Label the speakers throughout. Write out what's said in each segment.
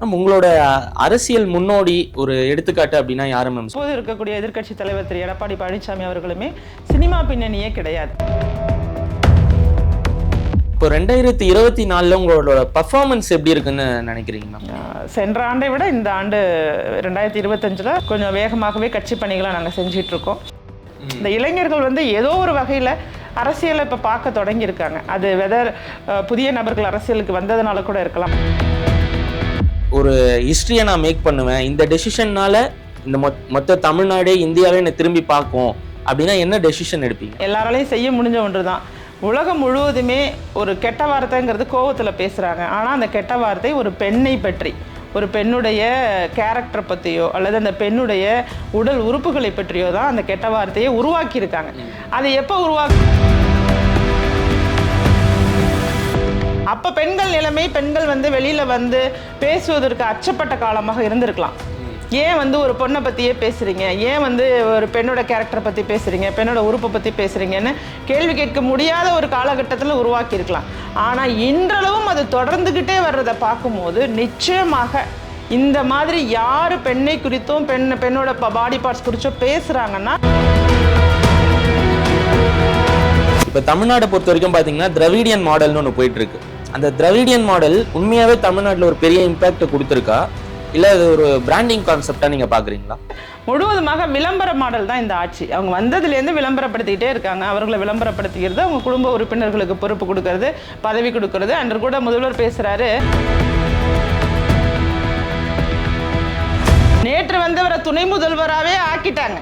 Speaker 1: உங்களோட அரசியல் முன்னோடி ஒரு எடுத்துக்காட்டு அப்படின்னா யாரு மேம்?
Speaker 2: இப்போது இருக்கக்கூடிய எதிர்க்கட்சி தலைவர் திரு எடப்பாடி பழனிசாமி அவர்களுமே சினிமா பின்னணியே கிடையாது.
Speaker 1: இப்போ 2024 உங்களோட பர்ஃபார்மன்ஸ் எப்படி இருக்குன்னு நினைக்கிறீங்க மேம்?
Speaker 2: சென்ற ஆண்டை விட இந்த ஆண்டு 2025 கொஞ்சம் வேகமாகவே கட்சி பணிகளை நாங்கள் செஞ்சிட்டு இருக்கோம். இந்த இளைஞர்கள் ஏதோ ஒரு வகையில் அரசியலை இப்போ பார்க்க தொடங்கியிருக்காங்க. அது புதிய நபர்கள் அரசியலுக்கு வந்ததுனால கூட இருக்கலாம்.
Speaker 1: ஒரு ஹிஸ்ட்ரியை நான் மேக் பண்ணுவேன், இந்த டெசிஷன்னால இந்த மொத்த தமிழ்நாடே இந்தியாவே என்னை திரும்பி பார்க்கும் அப்படின்னா என்ன டெசிஷன் எடுப்பீங்க?
Speaker 2: எல்லாராலையும் செய்ய முடிஞ்ச ஒன்று தான். உலகம் முழுவதுமே ஒரு கெட்ட வார்த்தைங்கிறது கோவத்தில் பேசுகிறாங்க. ஆனால் அந்த கெட்ட வார்த்தை ஒரு பெண்ணை பற்றி, ஒரு பெண்ணுடைய கேரக்டரை பற்றியோ அல்லது அந்த பெண்ணுடைய உடல் உறுப்புகளை பற்றியோ தான் அந்த கெட்ட வார்த்தையை உருவாக்கியிருக்காங்க. அது எப்போ அப்போ பெண்கள் நிலைமை, பெண்கள் வெளியில் பேசுவதற்கு அச்சப்பட்ட காலமாக இருந்திருக்கலாம். ஏன் ஒரு பொண்ணை பற்றியே பேசுகிறீங்க, ஏன் ஒரு பெண்ணோட கேரக்டரை பற்றி பேசுகிறீங்க, பெண்ணோட உறுப்பை பற்றி பேசுகிறீங்கன்னு கேள்வி கேட்க முடியாத ஒரு காலகட்டத்தில் உருவாக்கியிருக்கலாம். ஆனால் இன்றளவும் அது தொடர்ந்துக்கிட்டே வர்றதை பார்க்கும்போது நிச்சயமாக இந்த மாதிரி யார் பெண்ணை குறித்தும் பெண்ணோட பாடி பார்ட்ஸ் குறித்தும் பேசுகிறாங்கன்னா,
Speaker 1: இப்போ தமிழ்நாட்டை பொறுத்த வரைக்கும் பார்த்தீங்கன்னா திராவிடியன் மாடல்னு ஒன்று போயிட்டு இருக்கு. அந்த திராவிடியன் மாடல் உண்மையாகவே தமிழ்நாட்டில் ஒரு பெரிய இம்பாக்டை கொடுத்துருக்கா, இல்லை அது ஒரு பிராண்டிங் கான்செப்டாக நீங்கள் பார்க்குறீங்களா?
Speaker 2: முழுவதுமாக விளம்பர மாடல் தான் இந்த ஆட்சி. அவங்க வந்ததுலேருந்து விளம்பரப்படுத்திக்கிட்டே இருக்காங்க. அவர்களை விளம்பரப்படுத்திக்கிறது, அவங்க குடும்ப உறுப்பினர்களுக்கு பொறுப்பு கொடுக்கறது, பதவி கொடுக்கறது. அன்று கூட முதல்வர் பேசுகிறாரு, நேற்று வந்தவரை துணை முதல்வராகவே ஆக்கிட்டாங்க.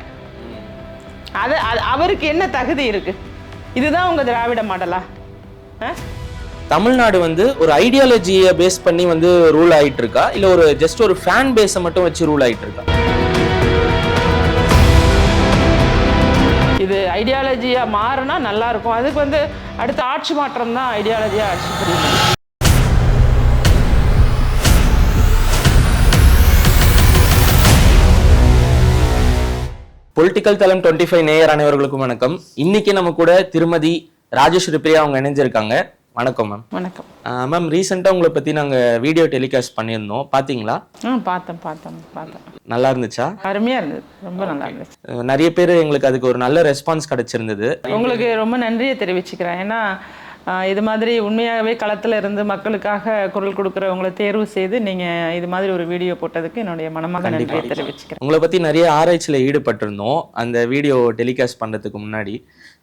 Speaker 2: அது அவருக்கு என்ன தகுதி இருக்கு? இதுதான் உங்க திராவிட மாடலா?
Speaker 1: தமிழ்நாடு ஒரு ஐடியாலஜியை பேஸ் பண்ணி ரூல் ஆயிட்டு இருக்கா, இல்ல ஒரு ஜஸ்ட் ஒரு ஃபேன் பேஸை மட்டும் வச்சு ரூல் ஆயிட்டு இருக்கா?
Speaker 2: இது ஐடியாலஜியா மாறினா நல்லா இருக்கும். அதுக்கு அடுத்த ஆட்சி மாற்றம் தான் ஐடியாலஜியா ஆட்சி புரியும்.
Speaker 1: பொலிட்டிக்கல் தளம் 25 நேயர் அனைவர்களுக்கும் வணக்கம். இன்னைக்கு நம்ம கூட திருமதி ராஜேஸ்வரி பிரியா அவங்க இணைஞ்சிருக்காங்க. வணக்கம் மேம்.
Speaker 2: வணக்கம்
Speaker 1: மேம். ரீசெண்டாக உங்களை பற்றி நாங்கள் வீடியோ டெலிகாஸ்ட் பண்ணியிருந்தோம், பார்த்தீங்களா?
Speaker 2: பார்த்தேன்.
Speaker 1: நல்லா இருந்துச்சா?
Speaker 2: அருமையாக இருந்தது, ரொம்ப நல்லா இருந்துச்சு.
Speaker 1: நிறைய பேர் எங்களுக்கு அதுக்கு ஒரு நல்ல ரெஸ்பான்ஸ் கிடைச்சிருந்தது.
Speaker 2: உங்களுக்கு ரொம்ப நன்றியை தெரிவிச்சுக்கிறேன். ஏன்னா இது மாதிரி உண்மையாகவே களத்தில் இருந்து மக்களுக்காக குரல் கொடுக்குறவங்களை தேர்வு செய்து நீங்கள் இது மாதிரி ஒரு வீடியோ போட்டதுக்கு என்னுடைய மனமாக நன்றியை தெரிவிச்சுக்கிறேன்.
Speaker 1: உங்களை பற்றி நிறைய ஆராய்ச்சியில் ஈடுபட்டிருந்தோம் அந்த வீடியோ டெலிகாஸ்ட் பண்ணுறதுக்கு முன்னாடி.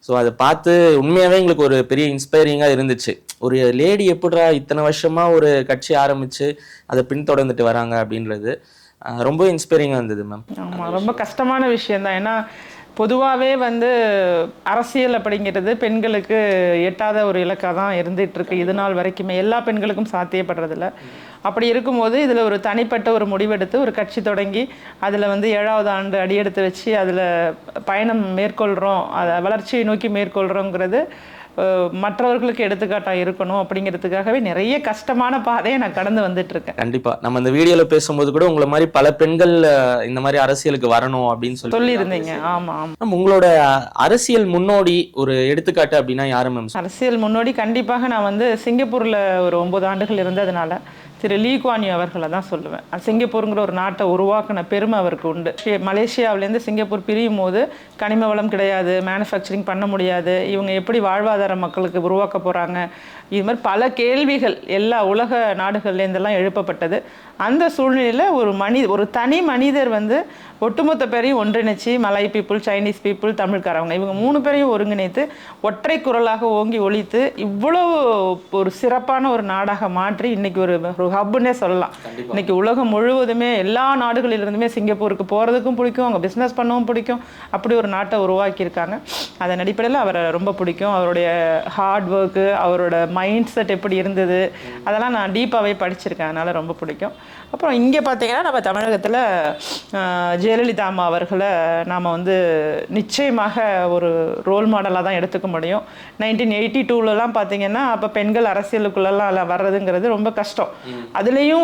Speaker 1: ஸோ அதை பார்த்து உண்மையாகவே எங்களுக்கு ஒரு பெரிய இன்ஸ்பைரிங்காக இருந்துச்சு. ஒரு லேடி எப்படிரா இத்தனை வருஷமாக ஒரு கட்சி ஆரம்பித்து அதை பின்தொடர்ந்துட்டு வராங்க அப்படின்றது ரொம்ப இன்ஸ்பைரிங்காக இருந்தது மேம்.
Speaker 2: ஆமாம், ரொம்ப கஷ்டமான விஷயந்தான். ஏன்னா பொதுவாகவே அரசியல் அப்படிங்கிறது பெண்களுக்கு எட்டாத ஒரு இலக்காக தான் இருந்துகிட்டு இருக்கு இது நாள் வரைக்குமே. எல்லா பெண்களுக்கும் சாத்தியப்படுறதில்ல. அப்படி இருக்கும்போது இதில் ஒரு தனிப்பட்ட ஒரு முடிவெடுத்து ஒரு கட்சி தொடங்கி அதில் 7வது ஆண்டு அடியெடுத்து வச்சு அதில் பயணம் மேற்கொள்கிறோம், அதை வளர்ச்சியை நோக்கி மேற்கொள்கிறோங்கிறது மற்றவர்களுக்கு எடுத்துக்காட்டாக இருக்கணும் அப்படிங்கிறதுக்காகவே நிறைய கஷ்டமான பாதையை நான் கடந்து வந்துட்டு இருக்கேன்.
Speaker 1: கண்டிப்பா நம்ம இந்த வீடியோல பேசும்போது கூட உங்களை மாதிரி பல பெண்கள் இந்த மாதிரி அரசியலுக்கு வரணும் அப்படின்னு
Speaker 2: சொல்லியிருந்தீங்க. ஆமா ஆமா.
Speaker 1: உங்களோட அரசியல் முன்னோடி ஒரு எடுத்துக்காட்டு அப்படின்னா யாரு மேம்?
Speaker 2: அரசியல் முன்னோடி கண்டிப்பாக நான் சிங்கப்பூர்ல ஒரு 9 ஆண்டுகள் இருந்ததுனால திரு லீ குவான் யூ அவர்களை தான் சொல்லுவேன். சிங்கப்பூருங்கிற ஒரு நாட்டை உருவாக்கின பெருமை அவருக்கு உண்டு. மலேசியாவிலேருந்து சிங்கப்பூர் பிரியும் போது கனிம வளம் கிடையாது, மேனுஃபேக்சரிங் பண்ண முடியாது, இவங்க எப்படி வாழ்வாதார மக்களுக்கு உருவாக்க போகிறாங்க, இது மாதிரி பல கேள்விகள் எல்லா உலக நாடுகள்லேருந்தெல்லாம் எழுப்பப்பட்டது. அந்த சூழ்நிலையில் ஒரு தனி மனிதர் ஒட்டுமொத்த பேரையும் ஒன்றிணைச்சு, மலை பீப்புள், சைனீஸ் பீப்புள், தமிழ்காரவங்க, இவங்க 3 பேரையும் ஒருங்கிணைத்து ஒற்றை குரலாக ஓங்கி ஒலித்து இவ்வளவு ஒரு சிறப்பான ஒரு நாடாக மாற்றி இன்னைக்கு ஒரு ஹப்புன்னே சொல்லலாம். இன்னைக்கு உலகம் முழுவதுமே எல்லா நாடுகளிலிருந்துமே சிங்கப்பூருக்கு போகிறதுக்கும் பிடிக்கும், அவங்க பிஸ்னஸ் பண்ணவும் பிடிக்கும். அப்படி ஒரு நாட்டை உருவாக்கியிருக்காங்க. அதன் அடிப்படையில் அவரை ரொம்ப பிடிக்கும். அவருடைய ஹார்ட் ஒர்க்கு, அவரோட மைண்ட் செட் எப்படி இருந்தது, அதெல்லாம் நான் டீப்பாகவே படிச்சிருக்கேன். அதனால் ரொம்ப பிடிக்கும். அப்புறம் இங்கே பார்த்தீங்கன்னா நம்ம தமிழகத்தில் ஜெயலலிதா அம்மா அவர்களை நாம் நிச்சயமாக ஒரு ரோல் மாடலாக தான் எடுத்துக்க முடியும். 1982லலாம் பார்த்தீங்கன்னா அப்போ பெண்கள் அரசியலுக்குள்ளெல்லாம் வர்றதுங்கிறது ரொம்ப கஷ்டம். அதுலேயும்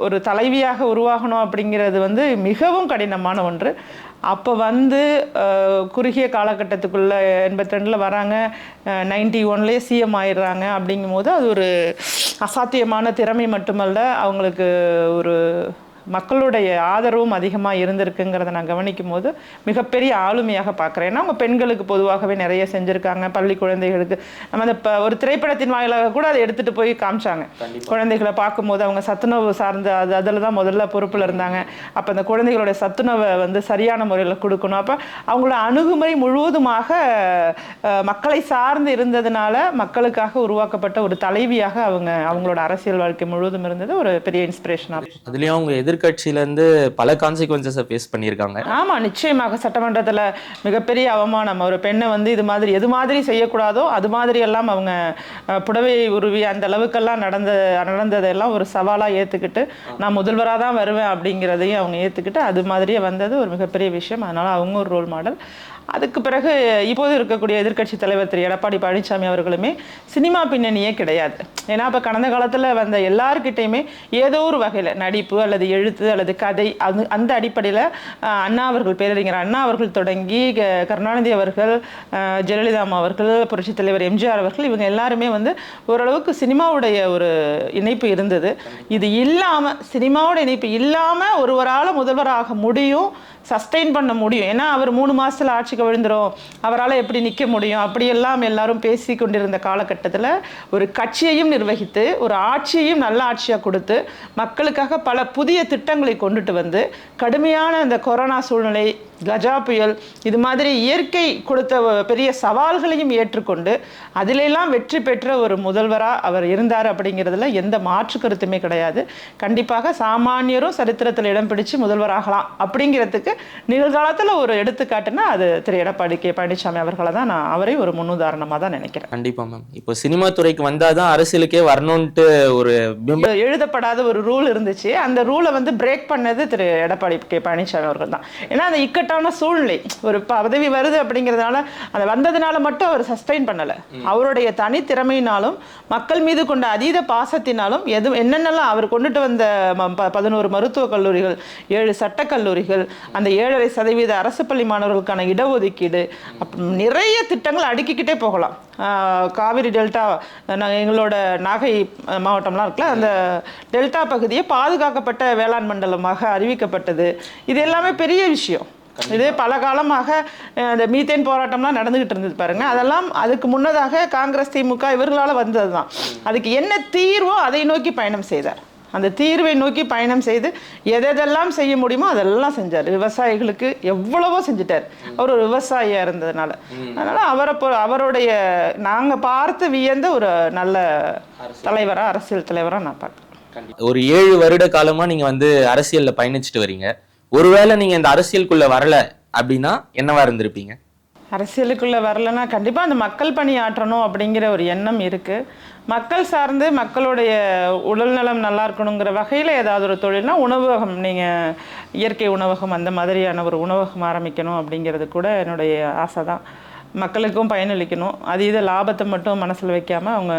Speaker 2: ஒரு தலைவியாக உருவாகணும் அப்படிங்கிறது மிகவும் கடினமான ஒன்று. அப்போ வந்து குறுகிய காலகட்டத்துக்குள்ளே 82 வராங்க, 91 சிஎம் ஆயிடுறாங்க. அப்படிங்கும்போது அது ஒரு அசாத்தியமான திறமை மட்டுமல்ல, அவங்களுக்கு ஒரு மக்களுடைய ஆதரவும் அதிகமாக இருந்திருக்குங்கிறத நான் கவனிக்கும் போது மிகப்பெரிய ஆளுமையாக பார்க்குறேன். ஏன்னா அவங்க பெண்களுக்கு பொதுவாகவே நிறைய செஞ்சுருக்காங்க, பள்ளி குழந்தைகளுக்கு. நம்ம அந்த ஒரு திரைப்படத்தின் வாயிலாக கூட அதை எடுத்துகிட்டு போய் காமிச்சாங்க. குழந்தைகளை பார்க்கும்போது அவங்க சத்துணவு சார்ந்த அதில் தான் முதல்ல பொறுப்பில் இருந்தாங்க. அப்போ அந்த குழந்தைகளுடைய சத்துணவை வந்து சரியான முறையில் கொடுக்கணும். அப்போ அவங்களோட அணுகுமுறை முழுவதுமாக மக்களை சார்ந்து இருந்ததுனால மக்களுக்காக உருவாக்கப்பட்ட ஒரு தலைவியாக அவங்களோட அரசியல் வாழ்க்கை முழுவதும் இருந்தது ஒரு பெரிய இன்ஸ்பிரேஷனாக.
Speaker 1: அதுலேயும் அவங்க எதிர்கட்சியிலேருந்து பல கான்சிக்வன்சஸை ஃபேஸ் பண்ணியிருக்காங்க.
Speaker 2: ஆமாம், நிச்சயமாக. சட்டமன்றத்தில் மிகப்பெரிய அவமானம். ஒரு பெண்ணை வந்து இது மாதிரி எது மாதிரி செய்யக்கூடாதோ அது மாதிரி எல்லாம் அவங்க புடவை உருவி அந்த அளவுக்கெல்லாம் நடந்ததெல்லாம் ஒரு சவாலாக ஏற்றுக்கிட்டு நான் முதல்வராக தான் வருவேன் அப்படிங்கிறதையும் அவங்க ஏற்றுக்கிட்டு அது மாதிரியே வந்தது ஒரு மிகப்பெரிய விஷயம். அதனால் அவங்க ஒரு ரோல் மாடல். அதுக்கு பிறகு இப்போது இருக்கக்கூடிய எதிர்க்கட்சி தலைவர் திரு எடப்பாடி பழனிசாமி அவர்களுமே சினிமா பின்னணியே கிடையாது. ஏன்னா இப்போ கடந்த காலத்தில் வந்த எல்லாருக்கிட்டையுமே ஏதோ ஒரு வகையில் நடிப்பு அல்லது எழுத்து அல்லது கதை அந்த அடிப்படையில் அண்ணா அவர்கள், பேரறிஞர் அண்ணா அவர்கள் தொடங்கி கருணாநிதி அவர்கள், ஜெயலலிதா அவர்கள், புரட்சித் தலைவர் எம்ஜிஆர் அவர்கள், இவங்க எல்லாருமே வந்து ஓரளவுக்கு சினிமாவுடைய ஒரு இணைப்பு இருந்தது. இது இல்லாமல், சினிமாவோட இணைப்பு இல்லாமல் ஒருவரால் முதல்வராக முடியும், சஸ்டெயின் பண்ண முடியும். ஏன்னா அவர் 3 மாதத்தில் ஆட்சிக்கு விழுந்துரும், அவரால் எப்படி நிற்க முடியும் அப்படியெல்லாம் எல்லாரும் பேசி கொண்டிருந்த காலகட்டத்தில் ஒரு கட்சியையும் நிர்வகித்து ஒரு ஆட்சியையும் நல்ல ஆட்சியாக கொடுத்து மக்களுக்காக பல புதிய திட்டங்களை கொண்டுட்டு வந்து கடுமையான அந்த கொரோனா சூழ்நிலை, கஜா புயல், இது மாதிரி இயற்கை கொடுத்த பெரிய சவால்களையும் ஏற்றுக்கொண்டு அதிலெல்லாம் வெற்றி பெற்ற ஒரு முதல்வராக அவர் இருந்தார். அப்படிங்கிறதுல எந்த மாற்று கருத்துமே கிடையாது. கண்டிப்பாக சாமானியரும் சரித்திரத்தில் இடம் பிடிச்சு முதல்வராகலாம் அப்படிங்கிறதுக்கு நிகழ்காலத்தில் ஒரு எடுத்துக்காட்டுன்னா அது திரு எடப்பாடி பழனிசாமி அவர்களை தான் நான் அவரை ஒரு முன்னுதாரணமாக தான் நினைக்கிறேன்.
Speaker 1: கண்டிப்பாக மேம். இப்போ சினிமா துறைக்கு வந்தால் தான் அரசியலுக்கே வரணும்ட்டு ஒரு
Speaker 2: எழுதப்படாத ஒரு ரூல் இருந்துச்சு. அந்த ரூலை வந்து பிரேக் பண்ணது திரு எடப்பாடி பழனிசாமி அவர்கள் தான். ஏன்னா அந்த இக்கட்டான சூழ்நிலை, ஒரு பதவி வருது அப்படிங்கிறதுனால அது வந்ததுனால மட்டும் அவர் சஸ்டெயின் பண்ணலை. அவருடைய தனித்திறமையினாலும் மக்கள் மீது கொண்ட அதீத பாசத்தினாலும் என்னென்னலாம் அவர் கொண்டுட்டு வந்த 11 மருத்துவக் கல்லூரிகள், 7 சட்டக்கல்லூரிகள், அந்த 7.5% அரசு பள்ளி மாணவர்களுக்கான இடஒதுக்கீடு, நிறைய திட்டங்கள் அடுக்கிக்கிட்டே போகலாம். காவிரி டெல்டா, எங்களோட நாகை மாவட்டம்லாம் இருக்குல்ல, அந்த டெல்டா பகுதியை பாதுகாக்கப்பட்ட வேளாண் மண்டலமாக அறிவிக்கப்பட்டது. இது எல்லாமே பெரிய விஷயம். இது பல காலமாக இந்த மீத்தேன் போராட்டம்லாம் நடந்துகிட்டு இருந்தது பாருங்க. அதெல்லாம் அதுக்கு முன்னதாக காங்கிரஸ், திமுக இவர்களால் வந்தது தான். அதுக்கு என்ன தீர்வோ அதை நோக்கி பயணம் செய்தார். அந்த தீர்வை நோக்கி பயணம் செய்து எதெல்லாம் செய்ய முடியுமோ அதெல்லாம் செஞ்சார். விவசாயிகளுக்கு எவ்வளவோ செஞ்சுட்டார், அவர் ஒரு விவசாயியாக இருந்ததுனால. அதனால் அவருடைய நாங்கள் பார்த்து வியந்த ஒரு நல்ல தலைவராக, அரசியல் தலைவராக நான் பார்க்குறேன்.
Speaker 1: ஒரு 7 வருட காலமாக நீங்கள் வந்து அரசியலில் பயணிச்சுட்டு வரீங்க. ஒருவேளை நீங்கள் இந்த அரசியலுக்குள்ளே வரல அப்படின்னா என்னவா இருந்திருப்பீங்க?
Speaker 2: அரசியலுக்குள்ளே வரலைன்னா கண்டிப்பாக அந்த மக்கள் பணி ஆற்றணும் அப்படிங்கிற ஒரு எண்ணம் இருக்குது. மக்கள் சார்ந்து மக்களுடைய உடல்நலம் நல்லா இருக்கணுங்கிற வகையில் ஏதாவது ஒரு தொழில்னா உணவகம், நீங்கள் இயற்கை உணவகம் அந்த மாதிரியான ஒரு உணவகம் ஆரம்பிக்கணும் அப்படிங்கிறது கூட என்னுடைய ஆசை தான். மக்களுக்கும் பயனளிக்கணும், அதீத லாபத்தை மட்டும் மனசில் வைக்காமல் அவங்க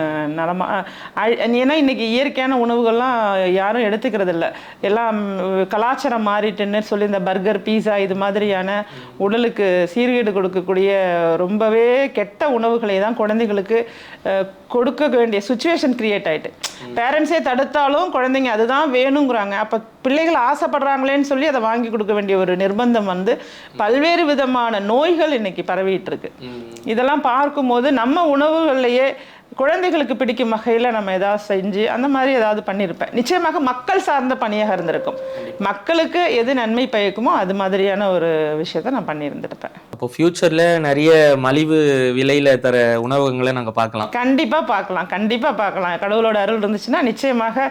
Speaker 2: ஏன்னா இன்றைக்கி இயற்கையான உணவுகள்லாம் யாரும் எடுத்துக்கிறது இல்லை. எல்லாம் கலாச்சாரம் மாறிட்டுன்னு சொல்லி இந்த பர்கர், பீஸா இது மாதிரியான உடலுக்கு சீர்கேடு கொடுக்கக்கூடிய ரொம்பவே கெட்ட உணவுகளை தான் குழந்தைகளுக்கு கொடுக்க வேண்டிய சுச்சுவேஷன் கிரியேட் ஆகிட்டு, பேரண்ட்ஸே தடுத்தாலும் குழந்தைங்க அதுதான் வேணுங்கிறாங்க. அப்போ பிள்ளைகள் ஆசைப்படுறாங்களேன்னு சொல்லி அதை வாங்கி கொடுக்க வேண்டிய ஒரு நிர்பந்தம் வந்து பல்வேறு விதமான நோய்கள் இன்னைக்கு பரவிட்டு இருக்கு. இதெல்லாம் பார்க்கும்போது நம்ம உணவுகள்லையே குழந்தைகளுக்கு பிடிக்கும் வகையில் நம்ம ஏதாவது செஞ்சு அந்த மாதிரி ஏதாவது பண்ணியிருப்பேன். நிச்சயமாக மக்கள் சார்ந்த பணியாக இருந்திருக்கும். மக்களுக்கு எது நன்மை பயக்குமோ அது மாதிரியான ஒரு விஷயத்த நான் பண்ணியிருந்திருப்பேன்.
Speaker 1: அப்போ ஃபியூச்சரில் நிறைய மலிவு விலையில் தர உணவகங்களை நாங்கள் பார்க்கலாம்.
Speaker 2: கண்டிப்பாக பார்க்கலாம், கண்டிப்பாக பார்க்கலாம். கடவுளோட அருள் இருந்துச்சுன்னா நிச்சயமாக.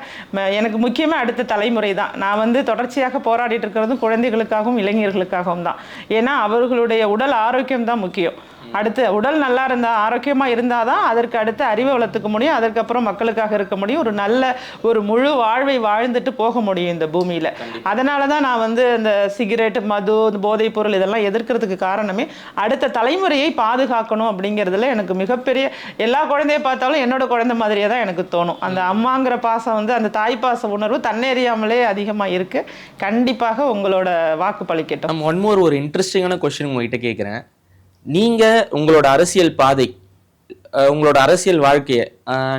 Speaker 2: எனக்கு முக்கியமாக அடுத்த தலைமுறை தான். நான் வந்து தொடர்ச்சியாக போராடிட்டு இருக்கிறதும் குழந்தைகளுக்காகவும் இளைஞர்களுக்காகவும் தான். ஏன்னா அவர்களுடைய உடல் ஆரோக்கியம் தான் முக்கியம். அடுத்து உடல் நல்லா இருந்தால், ஆரோக்கியமாக இருந்தால் தான் அதற்கு அடுத்து அறிவை வளர்த்துக்க முடியும், அதற்கப்புறம் மக்களுக்காக இருக்க முடியும், ஒரு நல்ல ஒரு முழு வாழ்வை வாழ்ந்துட்டு போக முடியும் இந்த பூமியில். அதனால தான் நான் வந்து இந்த சிகரெட், மது, போதைப் பொருள் இதெல்லாம் எதிர்க்கிறதுக்கு காரணமே அடுத்த தலைமுறையை பாதுகாக்கணும் அப்படிங்கிறதுல எனக்கு மிகப்பெரிய, எல்லா குழந்தைய பார்த்தாலும் என்னோட குழந்தை மாதிரியே தான் எனக்கு தோணும். அந்த அம்மாங்கிற பாசம் வந்து அந்த தாய்ப்பாச உணர்வு தன்னெறியாமலே அதிகமாக இருக்குது. கண்டிப்பாக உங்களோட வாக்கு பலிக்கட்டும்.
Speaker 1: ஒன் மோர் ஒரு இன்ட்ரெஸ்டிங்கான கொஸ்டின் உங்ககிட்ட கேட்குறேன். நீங்கள் உங்களோட அரசியல் பாதை, உங்களோட அரசியல் வாழ்க்கையை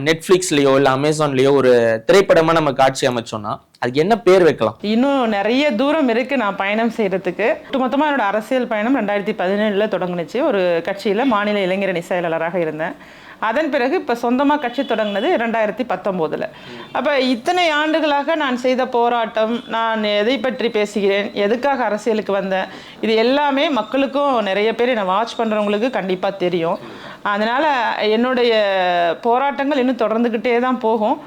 Speaker 1: நெட்ஃப்ளிக்ஸ்லேயோ இல்லை அமேசான்லேயோ ஒரு திரைப்படமாக நம்ம காட்சி அமைச்சோன்னா அதுக்கு என்ன பேர் வைக்கலாம்?
Speaker 2: இன்னும் நிறைய தூரம் இருக்குது நான் பயணம் செய்கிறதுக்கு. ஒட்டுமொத்தமாக என்னோட அரசியல் பயணம் 2017 தொடங்குனுச்சு. ஒரு கட்சியில் மாநில இளைஞரணி செயலாளராக இருந்தேன். அதன் பிறகு இப்போ சொந்தமாக கட்சி தொடங்கினது 2019. அப்போ இத்தனை ஆண்டுகளாக நான் செய்த போராட்டம், நான் எதை பற்றி பேசுகிறேன், எதுக்காக அரசியலுக்கு வந்தேன், இது எல்லாமே மக்களுக்கும் நிறைய பேர் என்னை வாட்ச் பண்ணுறவங்களுக்கு கண்டிப்பாக தெரியும். அதனால் என்னுடைய போராட்டங்கள் இன்னும் தொடர்ந்துக்கிட்டே தான் போகும்.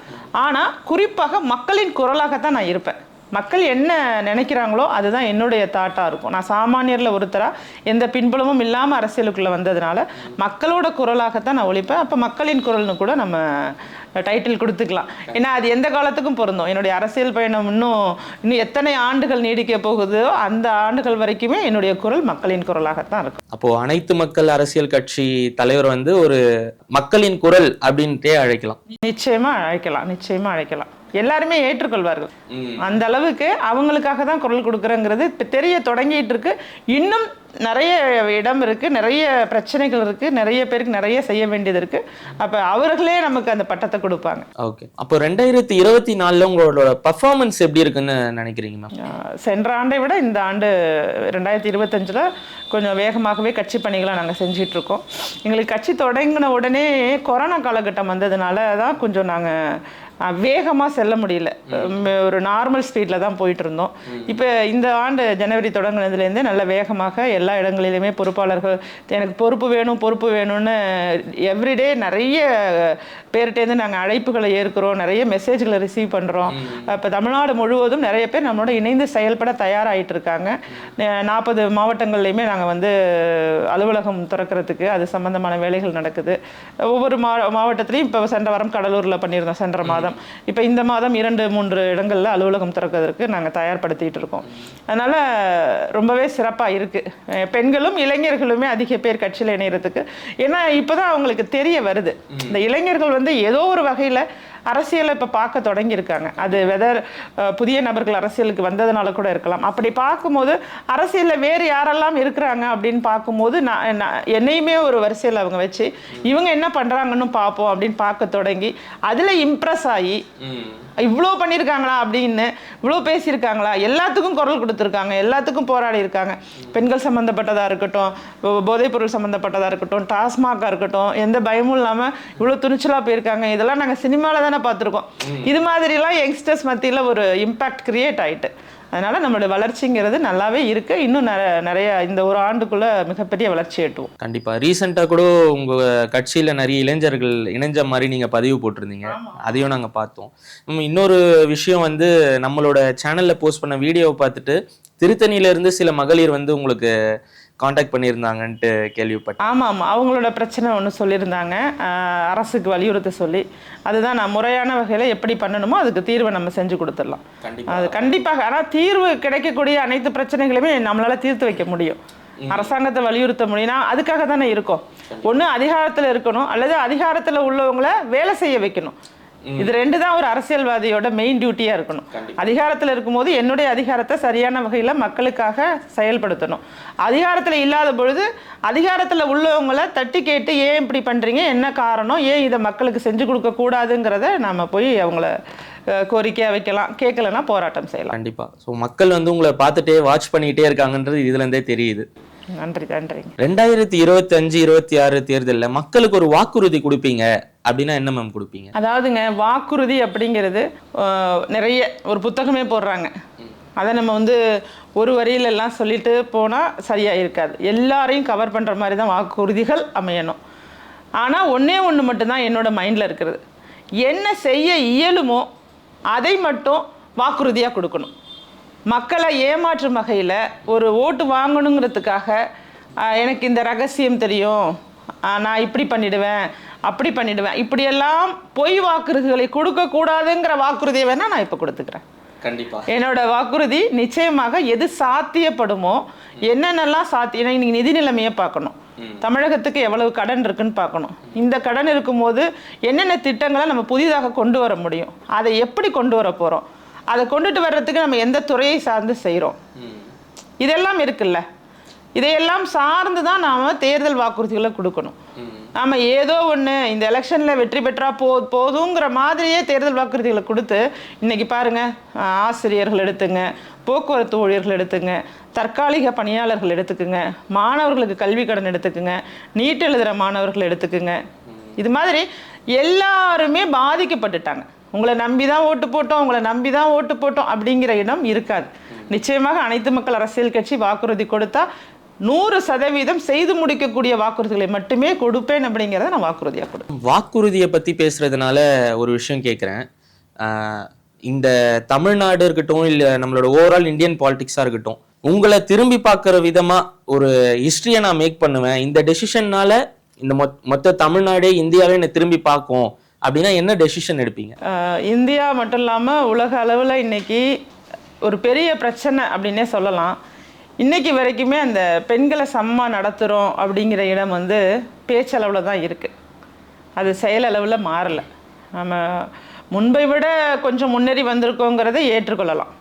Speaker 2: ஆனால் குறிப்பாக மக்களின் குரலாகத்தான் நான் இருப்பேன். மக்கள் என்ன நினைக்கிறாங்களோ அதுதான் என்னுடைய தாட்டாக இருக்கும். நான் சாமானியரில் ஒருத்தராக எந்த பின்புலமும் இல்லாமல் அரசியலுக்குள்ளே வந்ததுனால மக்களோட குரலாகத்தான் நான் ஒழிப்பேன். அப்போ மக்களின் குரல்னு கூட நம்ம டைட்டில் கொடுத்துக்கலாம். ஏன்னா அது எந்த காலத்துக்கும் பொருந்தும். என்னுடைய அரசியல் பயணம் இன்னும் எத்தனை ஆண்டுகள் நீடிக்க போகுதோ அந்த ஆண்டுகள் வரைக்குமே என்னுடைய குரல் மக்களின் குரலாகத்தான் இருக்கும்.
Speaker 1: அப்போது அனைத்து மக்கள் அரசியல் கட்சி தலைவர் வந்து ஒரு மக்களின் குரல் அப்படின்ட்டே அழைக்கலாம்.
Speaker 2: நிச்சயமாக அழைக்கலாம். எல்லாருமே ஏற்றுக்கொள்வார்கள். அந்த அளவுக்கு அவங்களுக்காக தான் குரல் கொடுக்குறேங்கிறது தெரிய தொடங்கிட்டு இருக்கு. இன்னும் நிறைய இடம் இருக்கு, நிறைய பிரச்சனைகள் இருக்கு, நிறைய பேருக்கு நிறைய செய்ய வேண்டியது இருக்கு. அப்ப அவர்களே நமக்கு அந்த பட்டத்தை கொடுப்பாங்க.
Speaker 1: ஓகே, அப்போ 2024 உங்களோட பர்ஃபார்மன்ஸ் எப்படி இருக்குன்னு நினைக்கிறீங்க மேம்?
Speaker 2: சென்ற ஆண்டை விட இந்த ஆண்டு 2025 கொஞ்சம் வேகமாகவே கட்சி பணிகளை நாங்கள் செஞ்சிட்டு இருக்கோம். எங்களுக்கு கட்சி தொடங்கின உடனே கொரோனா காலகட்டம் வந்ததுனால தான் கொஞ்சம் நாங்கள் வேகமாக செல்ல முடியல. ஒரு நார்மல் ஸ்பீடில் தான் போயிட்டு இருந்தோம். இப்போ இந்த ஆண்டு ஜனவரி தொடங்கினதுலேருந்தே நல்ல வேகமாக எல்லா இடங்களிலுமே பொறுப்பாளர்கள் எனக்கு பொறுப்பு வேணும்னு எவ்ரிடே நிறைய பேர்கிட்டேருந்து நாங்கள் அழைப்புகளை ஏற்கிறோம், நிறைய மெசேஜ்களை ரிசீவ் பண்ணுறோம். இப்போ தமிழ்நாடு முழுவதும் நிறைய பேர் நம்மளோட இணைந்து செயல்பட தயாராகிட்டு இருக்காங்க. 40 மாவட்டங்கள்லையுமே நாங்கள் வந்து அலுவலகம் திறக்கிறதுக்கு அது சம்பந்தமான வேலைகள் நடக்குது. ஒவ்வொரு மாவட்டத்திலையும் இப்போ சென்ற வாரம் கடலூரில் பண்ணியிருந்தோம், சென்ற மாதம். இப்போ இந்த மாதம் 2-3 இடங்களில் அலுவலகம் திறக்கிறதுக்கு நாங்கள் தயார்படுத்திட்டு இருக்கோம். அதனால் ரொம்பவே சிறப்பாக இருக்குது. பெண்களும் இளைஞர்களுமே அதிக பேர் கட்சியில் இணைகிறதுக்கு. ஏன்னா இப்போ தான் அவங்களுக்கு தெரிய வருது, இந்த இளைஞர்கள் வந்து ஏதோ ஒரு வகையில் அரசியலை இப்போ பார்க்க தொடங்கியிருக்காங்க. அது வெதர் புதிய நபர்கள் அரசியலுக்கு வந்ததுனால கூட இருக்கலாம். அப்படி பார்க்கும்போது அரசியலில் வேறு யாரெல்லாம் இருக்கிறாங்க அப்படின்னு பார்க்கும்போது என்னையுமே ஒரு வரிசையில் அவங்க வச்சு இவங்க என்ன பண்ணுறாங்கன்னு பார்ப்போம் அப்படின்னு பார்க்க தொடங்கி அதில் இம்ப்ரெஸ் ஆகி இவ்வளோ பண்ணியிருக்காங்களா அப்படின்னு, இவ்வளோ பேசியிருக்காங்களா, எல்லாத்துக்கும் குரல் கொடுத்துருக்காங்க, எல்லாத்துக்கும் போராடி இருக்காங்க. பெண்கள் சம்மந்தப்பட்டதாக இருக்கட்டும், போதைப்பொருள் சம்மந்தப்பட்டதாக இருக்கட்டும், டாஸ்மாகாக இருக்கட்டும், எந்த பயமும் இல்லாமல் இவ்வளோ துணிச்சலாக போயிருக்காங்க. இதெல்லாம் நாங்கள் சினிமாவில் தானே பார்த்துருக்கோம். இது மாதிரிலாம் யங்ஸ்டர்ஸ் மத்தியில் ஒரு இம்பேக்ட் கிரியேட் ஆகிட்டு, அதனால் நம்மளுடைய வளர்ச்சிங்கிறது நல்லாவே இருக்குது. இன்னும் நிறைய இந்த ஒரு ஆண்டுக்குள்ளே மிகப்பெரிய வளர்ச்சி எட்டுவோம்.
Speaker 1: கண்டிப்பாக. ரீசெண்டாக கூட உங்கள் கட்சியில் நிறைய இளைஞர்கள் இணைஞ்ச மாதிரி நீங்கள் பதிவு போட்டிருந்தீங்க, அதையும் நாங்கள் பார்த்தோம். இன்னொரு விஷயம் வந்து நம்மளோட சேனலில் போஸ்ட் பண்ண வீடியோவை பார்த்துட்டு திருத்தணியிலேருந்து சில மகளிர் வந்து உங்களுக்கு காண்டாக்ட் பண்ணியிருந்தாங்கன்ட்டு கேள்விப்பட்டேன்.
Speaker 2: ஆமாம், அவங்களோட பிரச்சனை ஒன்று சொல்லியிருந்தாங்க, அரசுக்கு வலியுறுத்த சொல்லி. அதுதான் நான் முறையான வகையில் எப்படி பண்ணணுமோ அதுக்கு தீர்வை நம்ம செஞ்சு கொடுத்துடலாம். அது கண்டிப்பாக. ஆனால் தீர்வு கிடைக்கக்கூடிய அனைத்து பிரச்சனைகளுமே நம்மளால் தீர்த்து வைக்க முடியும். அரசாங்கத்தை வலியுறுத்த முடியும்னா அதுக்காக தானே இருக்கோம். ஒன்று அதிகாரத்தில் இருக்கணும், அல்லது அதிகாரத்தில் உள்ளவங்கள வேலை செய்ய வைக்கணும். இது ரெண்டு தான் ஒரு அரசியல்வாதியோட மெயின் டியூட்டியாக இருக்கணும். அதிகாரத்தில் இருக்கும்போது என்னுடைய அதிகாரத்தை சரியான வகையில் மக்களுக்காக செயல்படுத்தணும். அதிகாரத்தில் இல்லாத பொழுது அதிகாரத்தில் உள்ளவங்களை தட்டி கேட்டு ஏன் இப்படி பண்ணுறீங்க, என்ன காரணம், ஏன் இதை மக்களுக்கு செஞ்சு கொடுக்கக்கூடாதுங்கிறத நம்ம போய் அவங்கள கோரிக்கையாக வைக்கலாம், கேட்கலன்னா போராட்டம் செய்யலாம்.
Speaker 1: கண்டிப்பாக. ஸோ மக்கள் வந்து உங்களை பார்த்துட்டே வாட்ச் பண்ணிகிட்டே இருக்காங்கன்றது இதுலேருந்தே தெரியுது.
Speaker 2: நன்றி.
Speaker 1: 2025-26 தேர்தலில் மக்களுக்கு ஒரு வாக்குறுதி கொடுப்பீங்க அப்படின்னா என்ன மேம் கொடுப்பீங்க?
Speaker 2: அதாவதுங்க, வாக்குறுதி அப்படிங்கிறது நிறைய ஒரு புத்தகமே போடுறாங்க. அதை நம்ம வந்து ஒரு வரியிலெல்லாம் சொல்லிட்டு போனால் சரியாக இருக்காது. எல்லாரையும் கவர் பண்ணுற மாதிரி தான் வாக்குறுதிகள் அமையணும். ஆனால் ஒன்று மட்டும்தான் என்னோட மைண்டில் இருக்கிறது, என்ன செய்ய இயலுமோ அதை மட்டும் வாக்குறுதியாக கொடுக்கணும். மக்களை ஏமாற்றும் வகையில் ஒரு ஓட்டு வாங்கணுங்கிறதுக்காக எனக்கு இந்த ரகசியம் தெரியும், நான் இப்படி பண்ணிடுவேன் அப்படி பண்ணிடுவேன், இப்படியெல்லாம் பொய் வாக்குறுதிகளை கொடுக்கக்கூடாதுங்கிற வாக்குறுதியை வேணால் நான் இப்போ கொடுத்துக்கிறேன்.
Speaker 1: கண்டிப்பா
Speaker 2: என்னோட வாக்குறுதி நிச்சயமாக எது சாத்தியப்படுமோ, என்னென்னலாம் சாத்தியம். இன்னைக்கு நிதி நிலைமையை பார்க்கணும், தமிழகத்துக்கு எவ்வளவு கடன் இருக்குன்னு பார்க்கணும். இந்த கடன் இருக்கும்போது என்னென்ன திட்டங்களை நம்ம புதிதாக கொண்டு வர முடியும், அதை எப்படி கொண்டு வர போகிறோம், அதை கொண்டுட்டு வர்றதுக்கு நம்ம எந்த துறையை சார்ந்து செய்கிறோம், இதெல்லாம் இருக்குல்ல. இதையெல்லாம் சார்ந்து தான் நாம் தேர்தல் வாக்குறுதிகளை கொடுக்கணும். நாம் ஏதோ ஒன்று இந்த எலெக்ஷனில் வெற்றி பெற்றா போதுங்கிற மாதிரியே தேர்தல் வாக்குறுதிகளை கொடுத்து, இன்றைக்கி பாருங்கள், ஆசிரியர்கள் எடுத்துங்க, போக்குவரத்து ஊழியர்கள் எடுத்துங்க, தற்காலிக பணியாளர்கள் எடுத்துக்குங்க, மாணவர்களுக்கு கல்வி கடன் எடுத்துக்குங்க, நீட் எழுதுகிற மாணவர்கள் எடுத்துக்குங்க. இது மாதிரி எல்லாருமே பாதிக்கப்பட்டுட்டாங்க. உங்களை நம்பி தான் ஓட்டு போட்டோம், உங்களை நம்பி தான் ஓட்டு போட்டோம் அப்படிங்கிற இடம் இருக்காது. நிச்சயமாக அனைத்து மக்கள் அரசியல் கட்சி வாக்குறுதி கொடுத்தா 100% செய்து முடிக்கக்கூடிய வாக்குறுதிகளை மட்டுமே கொடுப்பேன் அப்படிங்கிறத நான் வாக்குறுதியாக கொடுப்பேன்.
Speaker 1: வாக்குறுதியை பற்றி பேசுறதுனால ஒரு விஷயம் கேட்குறேன். இந்த தமிழ்நாடு இருக்கட்டும், இல்லை நம்மளோட ஓவரால் இந்தியன் பாலிடிக்ஸாக இருக்கட்டும், உங்களை திரும்பி பார்க்குற விதமாக ஒரு ஹிஸ்ட்ரியை நான் மேக் பண்ணுவேன், இந்த டெசிஷன்னால இந்த மொத்த தமிழ்நாடே இந்தியாவே என்னை திரும்பி பார்க்கும் அப்படின்னா என்ன டெசிஷன் எடுப்பீங்க?
Speaker 2: இந்தியா மட்டும் இல்லாமல் உலக அளவில் இன்னைக்கு ஒரு பெரிய பிரச்சனை அப்படின்னே சொல்லலாம். இன்னைக்கு வரைக்குமே அந்த பெண்களை சமமாக நடத்துகிறோம் அப்படிங்கிற இடம் வந்து பேச்சளவில் தான் இருக்குது, அது செயலளவில் மாறலை. நம்ம முன்பை விட கொஞ்சம் முன்னேறி வந்திருக்கோங்கிறத ஏற்றுக்கொள்ளலாம்.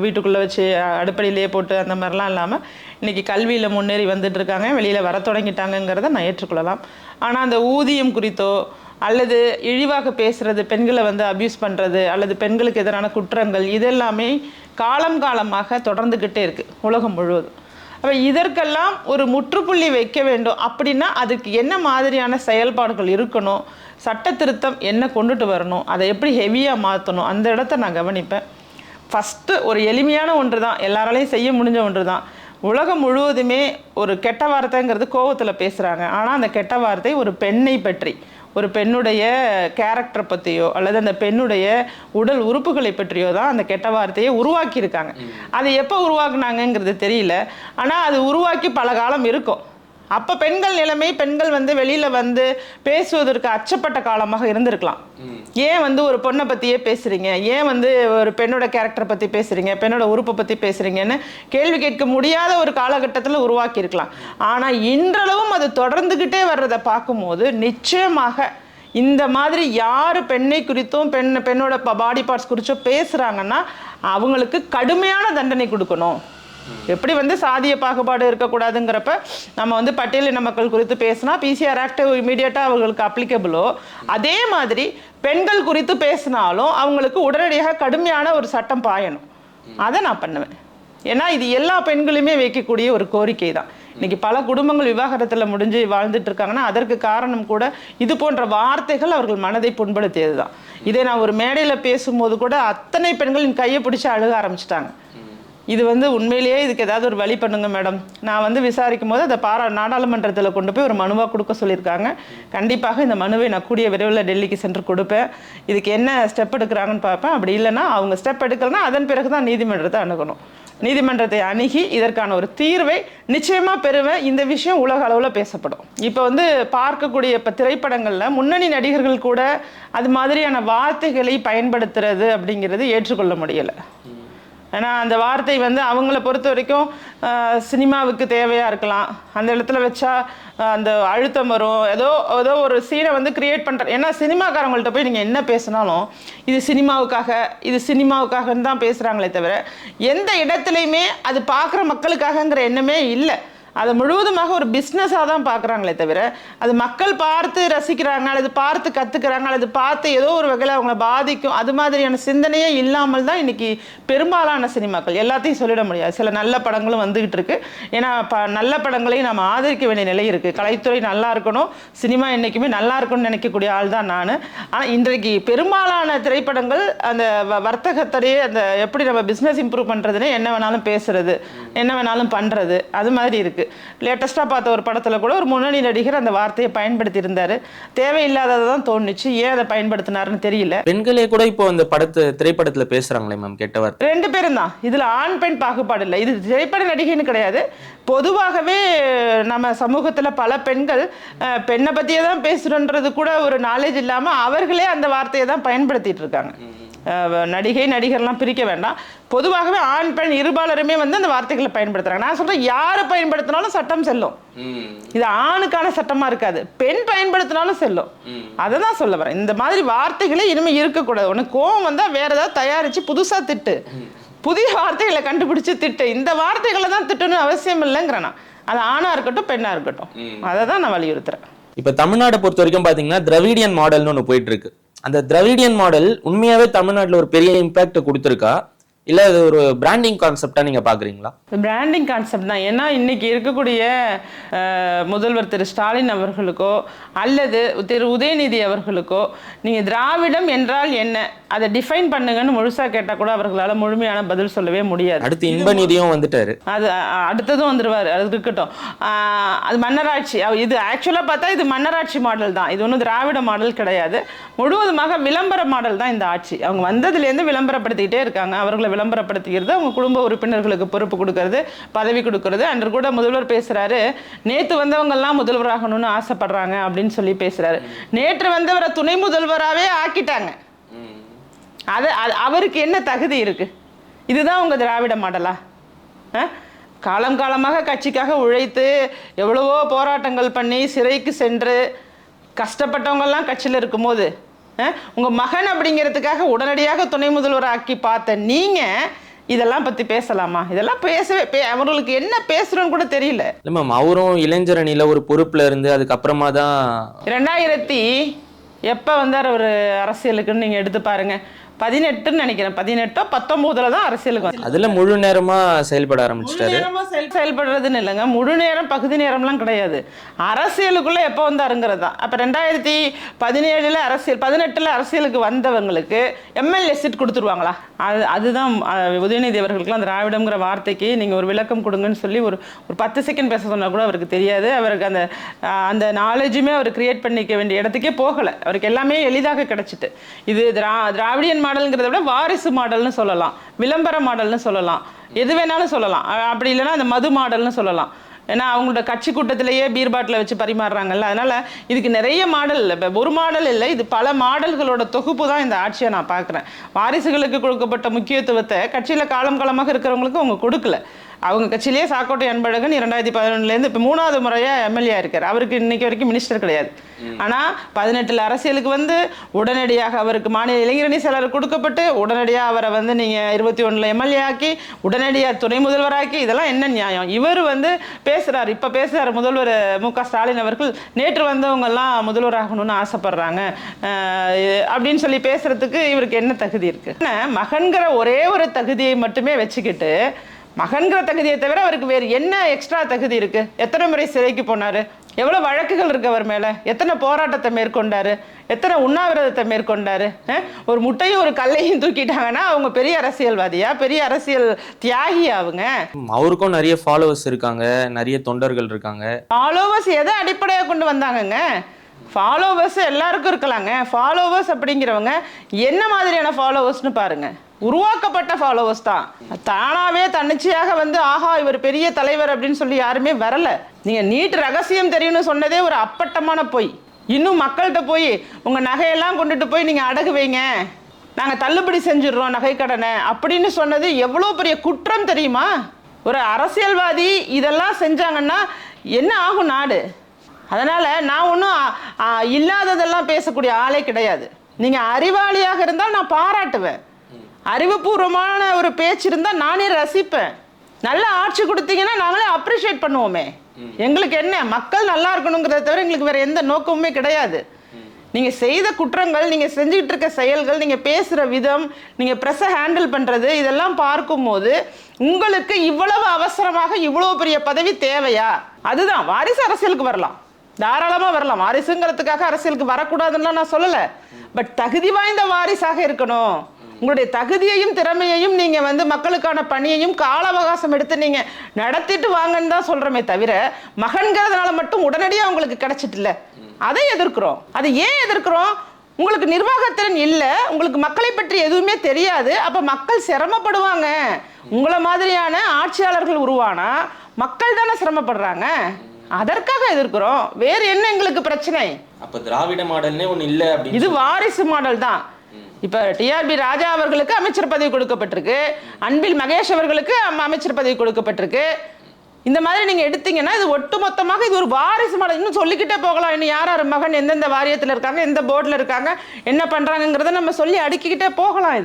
Speaker 2: வீட்டுக்குள்ளே வச்சு அடுப்படியிலே போட்டு அந்த மாதிரிலாம் இல்லாமல் இன்றைக்கி கல்வியில் முன்னேறி வந்துட்டுருக்காங்க, வெளியில் வர தொடங்கிட்டாங்கங்கிறத நான் ஏற்றுக்கொள்ளலாம். ஆனால் அந்த ஊதியம் குறித்தோ அல்லது இழிவாக பேசுகிறது, பெண்களை வந்து அப்யூஸ் பண்ணுறது, அல்லது பெண்களுக்கு எதிரான குற்றங்கள், இதெல்லாமே காலமாக தொடர்ந்துக்கிட்டே இருக்குது உலகம் முழுவதும். அப்போ இதற்கெல்லாம் ஒரு முற்றுப்புள்ளி வைக்க வேண்டும் அப்படின்னா அதுக்கு என்ன மாதிரியான செயல்பாடுகள் இருக்கணும், சட்ட திருத்தம் என்ன கொண்டுட்டு வரணும், அதை எப்படி ஹெவியாக மாற்றணும், அந்த இடத்த நான் கவனிப்பேன். ஃபஸ்ட்டு ஒரு எளிமையான ஒன்று தான், எல்லாராலையும் செய்ய முடிஞ்ச ஒன்று தான். உலகம் முழுவதுமே ஒரு கெட்ட வார்த்தைங்கிறது கோவத்தில் பேசுகிறாங்க. ஆனால் அந்த கெட்ட வார்த்தை ஒரு பெண்ணை பற்றி, ஒரு பெண்ணுடைய கேரக்டரை பற்றியோ அல்லது அந்த பெண்ணுடைய உடல் உறுப்புகளை பற்றியோ தான் அந்த கெட்ட வார்த்தையை உருவாக்கியிருக்காங்க. அது எப்போ உருவாக்குனாங்கங்கிறது தெரியல, ஆனால் அது உருவாக்கி பல காலம் இருக்கும். அப்போ பெண்கள் நிலைமை, பெண்கள் வந்து வெளியில் வந்து பேசுவதற்கு அச்சப்பட்ட காலமாக இருந்திருக்கலாம். ஏன் வந்து ஒரு பொண்ணை பற்றியே பேசுகிறீங்க, ஏன் வந்து ஒரு பெண்ணோட கேரக்டரை பற்றி பேசுகிறீங்க, பெண்ணோட உறுப்பை பற்றி பேசுகிறீங்கன்னு கேள்வி கேட்க முடியாத ஒரு காலகட்டத்தில் உருவாக்கியிருக்கலாம். ஆனால் இன்றளவும் அது தொடர்ந்துக்கிட்டே வர்றதை பார்க்கும்போது நிச்சயமாக இந்த மாதிரி யார் பெண்ணை குறித்தும் பெண்ணோட பாடி பார்ட்ஸ் குறித்தோ பேசுகிறாங்கன்னா அவங்களுக்கு கடுமையான தண்டனை கொடுக்கணும். எப்படி வந்து சாதிய பாகுபாடு இருக்கக்கூடாதுங்கிறப்ப நம்ம வந்து பட்டியலின மக்கள் குறித்து பேசினா பிசிஆர் ஆக்ட் இமீடியட்டாக அவங்களுக்கு அப்ளிகபிளோ, அதே மாதிரி பெண்கள் குறித்து பேசினாலும் அவங்களுக்கு உடனடியாக கடுமையான ஒரு சட்டம் பாயணும். அதை நான் பண்ணுவேன். ஏன்னா இது எல்லா பெண்களுமே வைக்கக்கூடிய ஒரு கோரிக்கை தான். இன்னைக்கு பல குடும்பங்கள் விவாகரத்தில் முடிஞ்சு வாழ்ந்துட்டு இருக்காங்கன்னா அதற்கு காரணம் கூட இது போன்ற வார்த்தைகள் அவர்கள் மனதை புண்படுத்தியது தான். இதை நான் ஒரு மேடையில் பேசும்போது கூட அத்தனை பெண்கள் என் கையை பிடிச்சி அழுக ஆரம்பிச்சிட்டாங்க. இது வந்து உண்மையிலேயே இதுக்கு ஏதாவது ஒரு வழி பண்ணுங்க மேடம். நான் வந்து விசாரிக்கும் போது அதை நாடாளுமன்றத்தில் கொண்டு போய் ஒரு மனுவாக கொடுக்க சொல்லியிருக்காங்க. கண்டிப்பாக இந்த மனுவை நான் கூடிய விரைவில் டெல்லிக்கு சென்று கொடுப்பேன். இதுக்கு என்ன ஸ்டெப் எடுக்கிறாங்கன்னு பார்ப்பேன். அப்படி இல்லைன்னா அவங்க ஸ்டெப் எடுக்கலைன்னா அதன் பிறகு தான் நீதிமன்றத்தை அணுகணும். நீதிமன்றத்தை அணுகி இதற்கான ஒரு தீர்வை நிச்சயமாக பெறுவேன். இந்த விஷயம் உலக அளவில் பேசப்படும். இப்போ வந்து பார்க்கக்கூடிய இப்போ திரைப்படங்களில் முன்னணி நடிகர்கள் கூட அது மாதிரியான வார்த்தைகளை பயன்படுத்துறது அப்படிங்கிறது ஏற்றுக்கொள்ள முடியலை. ஏன்னா அந்த வார்த்தை வந்து அவங்கள பொறுத்த வரைக்கும் சினிமாவுக்கு தேவையாக இருக்கலாம். அந்த இடத்துல வச்சா அந்த அழுத்தம் வரும். ஏதோ ஒரு சீனை வந்து கிரியேட் பண்ணுற. ஏன்னா சினிமாக்காரங்கள்ட்ட போய் நீங்கள் என்ன பேசினாலும் இது சினிமாவுக்காகன்னு தான் பேசுகிறாங்களே தவிர எந்த இடத்துலையுமே அது பார்க்குற மக்களுக்காகங்கிற எண்ணமே இல்லை. அதை முழுவதுமாக ஒரு பிஸ்னஸாக தான் பார்க்குறாங்களே தவிர அது மக்கள் பார்த்து ரசிக்கிறாங்க அல்லது பார்த்து கற்றுக்கிறாங்க அல்லது பார்த்து ஏதோ ஒரு வகையில் அவங்கள பாதிக்கும் அது மாதிரியான சிந்தனையே இல்லாமல் தான் இன்றைக்கி பெரும்பாலான சினிமாக்கள். எல்லாத்தையும் சொல்லிட முடியாது, சில நல்ல படங்களும் வந்துக்கிட்டு இருக்கு. ஏன்னா நல்ல படங்களையும் நம்ம ஆதரிக்க வேண்டிய நிலை இருக்குது. கலைத்துறை நல்லா இருக்கணும், சினிமா என்றைக்குமே நல்லா இருக்கணும்னு நினைக்கக்கூடிய ஆள் தான் நான். ஆனால் இன்றைக்கு பெரும்பாலான திரைப்படங்கள் அந்த வர்த்தகத்திலேயே அந்த எப்படி நம்ம பிஸ்னஸ் இம்ப்ரூவ் பண்ணுறதுன்னு என்ன வேணாலும் பேசுறது, என்ன வேணாலும் பண்ணுறது, அது மாதிரி இருக்குது. இருக்கு. லேட்டஸ்டா பார்த்த ஒரு படத்துல கூட ஒரு முன்னணி நடிகர் அந்த வார்த்தையை பயன்படுத்தி இருந்தாரு. தேவையில்லாததை தான் தோணுச்சு, ஏன் அதை பயன்படுத்தினாருன்னு தெரியல.
Speaker 1: பெண்களே கூட இப்போ அந்த திரைப்படத்துல பேசுறாங்களே மேம் கெட்ட வார்த்தை.
Speaker 2: 2 பேரும் தான், இதுல ஆண் பெண் பாகுபாடு இல்லை. இது திரைப்பட நடிகைன்னு கிடையாது, பொதுவாகவே நம்ம சமூகத்துல பல பெண்கள் பெண்ணை பத்தியே தான் பேசுறன்றது கூட ஒரு நாலேஜ் இல்லாம அவர்களே அந்த வார்த்தையை தான் பயன்படுத்திட்டு இருக்காங்க. நடிகை நடிகர்லாம் பிரிக்க வேண்டாம், பொதுவாகவே ஆண் பெண் இருபாலருமே வந்து அந்த வார்த்தைகளை பயன்படுத்துறாங்க. நான் சொல்றேன், யாரு பயன்படுத்தினாலும் சட்டம் செல்லும். இது ஆணுக்கான சட்டமா இருக்காது, பெண் பயன்படுத்தினாலும் செல்லும். அதை தான் சொல்ல வரேன். இந்த மாதிரி வார்த்தைகளே இனிமே இருக்கக்கூடாது. உனக்கு கோவம் வந்தா வேற ஏதாவது தயாரிச்சு புதுசா திட்டு, புதிய வார்த்தைகளை கண்டுபிடிச்சு திட்டு. இந்த வார்த்தைகளை தான் திட்டணும் அவசியம் இல்லைங்கிறேன். அது ஆணா இருக்கட்டும் பெண்ணா இருக்கட்டும், அதை தான் நான் வலியுறுத்துறேன்.
Speaker 1: இப்ப தமிழ்நாட்டை பொறுத்த வரைக்கும் பாத்தீங்கன்னா திராவிடியன் மாடல்னு ஒன்று போயிட்டு இருக்கு. அந்த திராவிடியன் மாடல் உண்மையாவே தமிழ்நாட்டில் ஒரு பெரிய இம்பாக்ட் கொடுத்துருக்கா, இல்ல அது ஒரு பிராண்டிங் கான்செப்டா நீங்க பாக்குறீங்களா?
Speaker 2: பிராண்டிங் கான்செப்ட் தான். ஏன்னா இன்னைக்கு இருக்கக்கூடிய முதல்வர் திரு ஸ்டாலின் அவர்களுக்கோ அல்லது திரு உதயநிதி அவர்களுக்கோ நீங்க திராவிடம் என்றால் என்ன அதை டிஃபைன் பண்ணுங்கன்னு முழுசா கேட்டா கூட அவர்களால் முழுமையான பதில் சொல்லவே முடியாது.
Speaker 1: அடுத்து இன்ப நிதியும் வந்துட்டாரு, அது
Speaker 2: அடுத்ததும் வந்துருவாரு, அது இருக்கட்டும். அது மன்னராட்சி. இது ஆக்சுவலா பார்த்தா இது மன்னராட்சி மாடல் தான், இது ஒன்றும் திராவிட மாடல் கிடையாது. முழுவதுமாக விளம்பர மாடல் தான் இந்த ஆட்சி. அவங்க வந்ததுலேருந்து விளம்பரப்படுத்திக்கிட்டே இருக்காங்க. அவர்களை விளம்பரப்படுத்திக்கிறது, அவங்க குடும்ப உறுப்பினர்களுக்கு பொறுப்பு கொடுக்கறது, பதவி கொடுக்கறது. அன்று கூட முதல்வர் பேசுறாரு, நேற்று வந்தவங்க எல்லாம் முதல்வராகணும்னு ஆசைப்படுறாங்க அப்படின்னு சொல்லி பேசுறாரு. நேற்று வந்தவரை துணை முதல்வராகவே ஆக்கிட்டாங்க. அது அவருக்கு என்ன தகுதி இருக்கு? இதுதான் உங்க திராவிட மாடலா? காலம் காலமாக கட்சிக்காக உழைத்து எவ்வளவோ போராட்டங்கள் பண்ணி சிறைக்கு சென்று கஷ்டப்பட்டவங்கெல்லாம் கட்சியில் இருக்கும்போது உங்க மகன் அப்படிங்கிறதுக்காக உடனடியாக துணை முதல்வர் ஆக்கி பார்த்த நீங்க இதெல்லாம் பத்தி பேசலாமா? இதெல்லாம் பேசவே அவங்களுக்கு என்ன பேசுறோன்னு கூட தெரியல.
Speaker 1: இல்ல மேம், அவரும் இளைஞர் அணியில ஒரு பொறுப்புல இருந்து அதுக்கப்புறமா தான்
Speaker 2: 2000 எப்ப வந்தார் ஒரு அரசியலுக்குன்னு நீங்க எடுத்து பாருங்க. 18 நினைக்கிறேன், 18 19 தான் அரசியலுக்கு வந்து
Speaker 1: அதுல முழு நேரமா செயல்பட ஆரம்பிச்சிட்டாரு.
Speaker 2: செயல்படுறதுன்னு இல்லைங்க, முழு நேரம் பகுதி நேரம்லாம் கிடையாது. அரசியலுக்குள்ள எப்போ வந்தாருங்கிறது தான். அப்ப 2017 அரசியல் 18 அரசியலுக்கு வந்தவங்களுக்கு எம்எல்ஏ சீட் கொடுத்துருவாங்களா? அதுதான் உதயநிதி அவர்களுக்குலாம் திராவிடம்ங்கிற வார்த்தைக்கு நீங்க ஒரு விளக்கம் கொடுங்கன்னு சொல்லி ஒரு 10 செகண்ட் பேச சொன்னா கூட அவருக்கு தெரியாது. அவருக்கு அந்த நாலேஜுமே அவர் கிரியேட் பண்ணிக்க வேண்டிய இடத்துக்கே போகல. அவருக்கு எல்லாமே எளிதாக கிடைச்சிட்டு. இது திராவிடியன் மாடல்ங்கிறத விட வாரிசு மாடல்னு சொல்லலாம், விளம்பர மாடல்னு சொல்லலாம், எது வேணாலும் சொல்லலாம். அப்படி இல்லைன்னா அந்த மது மாடல்னு சொல்லலாம். ஏன்னா அவங்களோட கட்சி கூட்டத்திலேயே பீர் பாட்டில் வச்சு பரிமாறுறாங்கல்ல. அதனால இதுக்கு நிறைய மாடல், ஒரு மாடல் இல்லை, இது பல மாடல்களோட தொகுப்பு தான் இந்த ஆட்சியை நான் பார்க்குறேன். வாரிசுகளுக்கு கொடுக்கப்பட்ட முக்கியத்துவத்தை கட்சியில் காலம் காலமாக இருக்கிறவங்களுக்கு அவங்க கொடுக்கல. அவங்க கட்சியிலேயே சாக்கோட்டை அன்பழகன் 2011 இப்போ 3வது முறையாக எம்எல்ஏ இருக்கார். அவருக்கு இன்னைக்கு வரைக்கும் மினிஸ்டர் கிடையாது. ஆனால் 18 அரசியலுக்கு வந்து உடனடியாக அவருக்கு மாநில இளைஞரணி செயலர் கொடுக்கப்பட்டு உடனடியாக அவரை வந்து நீங்கள் 21 எம்எல்ஏ ஆக்கி உடனடியாக துணை முதல்வராக்கி, இதெல்லாம் என்ன நியாயம்? இவர் வந்து பேசுகிறார், இப்போ பேசுகிறார் முதல்வர் மு.க. ஸ்டாலின் அவர்கள், நேற்று வந்தவங்கெல்லாம் முதல்வராகணும்னு ஆசைப்படுறாங்க அப்படின்னு சொல்லி பேசுறதுக்கு இவருக்கு என்ன தகுதி இருக்கு? மகன்கிற ஒரே ஒரு தகுதியை மட்டுமே வச்சுக்கிட்டு, மகன்கிற தகுதியை தவிர அவருக்கு வேறு என்ன எக்ஸ்ட்ரா தகுதி இருக்கு? எத்தனை முறை சிறைக்கு போனாரு? எவ்வளவு வழக்குகள் இருக்கு அவர் மேல? எத்தனை போராட்டத்தை மேற்கொண்டாரு? எத்தனை உண்ணாவிரதத்தை மேற்கொண்டாரு? ஒரு முட்டையும் ஒரு கல்லையும் தூக்கிட்டாங்கன்னா அவங்க பெரிய அரசியல்வாதியா, பெரிய அரசியல் தியாகியா?
Speaker 1: அவருக்கும் நிறைய ஃபாலோவர்ஸ் இருக்காங்க, நிறைய தொண்டர்கள் இருக்காங்க.
Speaker 2: ஃபாலோவர்ஸ் எதை அடிப்படையாக கொண்டு வந்தாங்கங்க? ஃபாலோவர்ஸ் எல்லாருக்கும் இருக்கலாங்க. ஃபாலோவர்ஸ் அப்படிங்கிறவங்க என்ன மாதிரியான ஃபாலோவர்ஸ்னு பாருங்க. உருவாக்கப்பட்ட ஃபாலோவர்ஸ் தான். தானாவே தன்னிச்சையாக வந்து ஆஹா இவர் பெரிய தலைவர் அப்படின்னு சொல்லி யாருமே வரல. நீங்க நீட் ரகசியம் தெரியும்னு சொன்னதே ஒரு அப்பட்டமான பொய். இன்னும் மக்கள்கிட்ட போய் உங்க நகையெல்லாம் கொண்டுட்டு போய் நீங்க அடகு வைங்க, நாங்க தள்ளுபடி செஞ்சிடறோம் நகை கடனை அப்படின்னு சொன்னது எவ்வளவு பெரிய குற்றம் தெரியுமா? ஒரு அரசியல்வாதி இதெல்லாம் செஞ்சாங்கன்னா என்ன ஆகும் நாடு? அதனால நான் ஒன்றும் இல்லாததெல்லாம் பேசக்கூடிய ஆளே கிடையாது. நீங்க அறிவாளியாக இருந்தால் நான் பாராட்டுவேன், அறிவுபூர்வமான ஒரு பேச்சு இருந்தால் நானே ரசிப்பேன். நல்ல ஆட்சி கொடுத்தீங்கன்னா நாங்களே அப்ரிஷியேட் பண்ணுவோமே. எங்களுக்கு என்ன, மக்கள் நல்லா இருக்கணுங்கிறத தவிர எங்களுக்கு வேற எந்த நோக்கமுமே கிடையாது. நீங்க செய்த குற்றங்கள், நீங்க செஞ்சுக்கிட்டு இருக்க செயல்கள், நீங்க பேசுற விதம், நீங்க பிரஸை ஹேண்டில் பண்றது, இதெல்லாம் பார்க்கும்போது உங்களுக்கு இவ்வளவு அவசரமாக இவ்வளவு பெரிய பதவி தேவையா? அதுதான் வாரிசு அரசியலுக்கு வரலாம், தாராளமா வரலாம். வாரிசுங்கிறதுக்காக அரசியலுக்கு வரக்கூடாதுன்னு நான் சொல்லல. பட் தகுதி வாய்ந்த வாரிசாக இருக்கணும். உங்களுடைய தகுதியையும் திறமையையும் நீங்க வந்து மக்களுக்கான பணியையும் கால அவகாசம் எடுத்து நீங்க நடத்திட்டு வாங்கன்னு தான் சொல்றோமே தவிர மகன்கிறதுனால மட்டும் உடனடியாக உங்களுக்கு கிடைச்சிட்டு இல்ல. அதை எதிர்க்கிறோம். அதை ஏன் எதிர்க்கிறோம்? உங்களுக்கு நிர்வாகத்திறன் இல்லை, உங்களுக்கு மக்களை பற்றி எதுவுமே தெரியாது, அப்ப மக்கள் சிரமப்படுவாங்க. உங்களை மாதிரியான ஆட்சியாளர்கள் உருவானா மக்கள் தானே சிரமப்படுறாங்க. அதற்காக எதிர்க்கிறோம். வேறு என்ன எங்களுக்கு பிரச்சனை?
Speaker 1: அப்ப திராவிட மாடல்னே ஒண்ணு இல்ல அப்படி.
Speaker 2: இது வாரிசு மாடல் தான். இப்ப டிஆர்பி ராஜா அவர்களுக்கு அமைச்சர் பதவி கொடுக்கப்பட்டிருக்கு, அன்பில் மகேஷ் அவர்களுக்கு அமைச்சர் பதவி கொடுக்கப்பட்டிருக்கு. இந்த மாதிரி நீங்க எடுத்தீங்கன்னா இது ஒட்டுமொத்தமாக இது ஒரு வாரிசு மாடல். இன்னும் சொல்லிக்கிட்டே போகலாம். இன்னும் யார் யார் மகன் எந்தெந்த வாரியத்தில் இருக்காங்க, எந்த போர்டில் இருக்காங்க, என்ன பண்றாங்கிறத நம்ம சொல்லி அடுக்கிக்கிட்டே போகலாம்.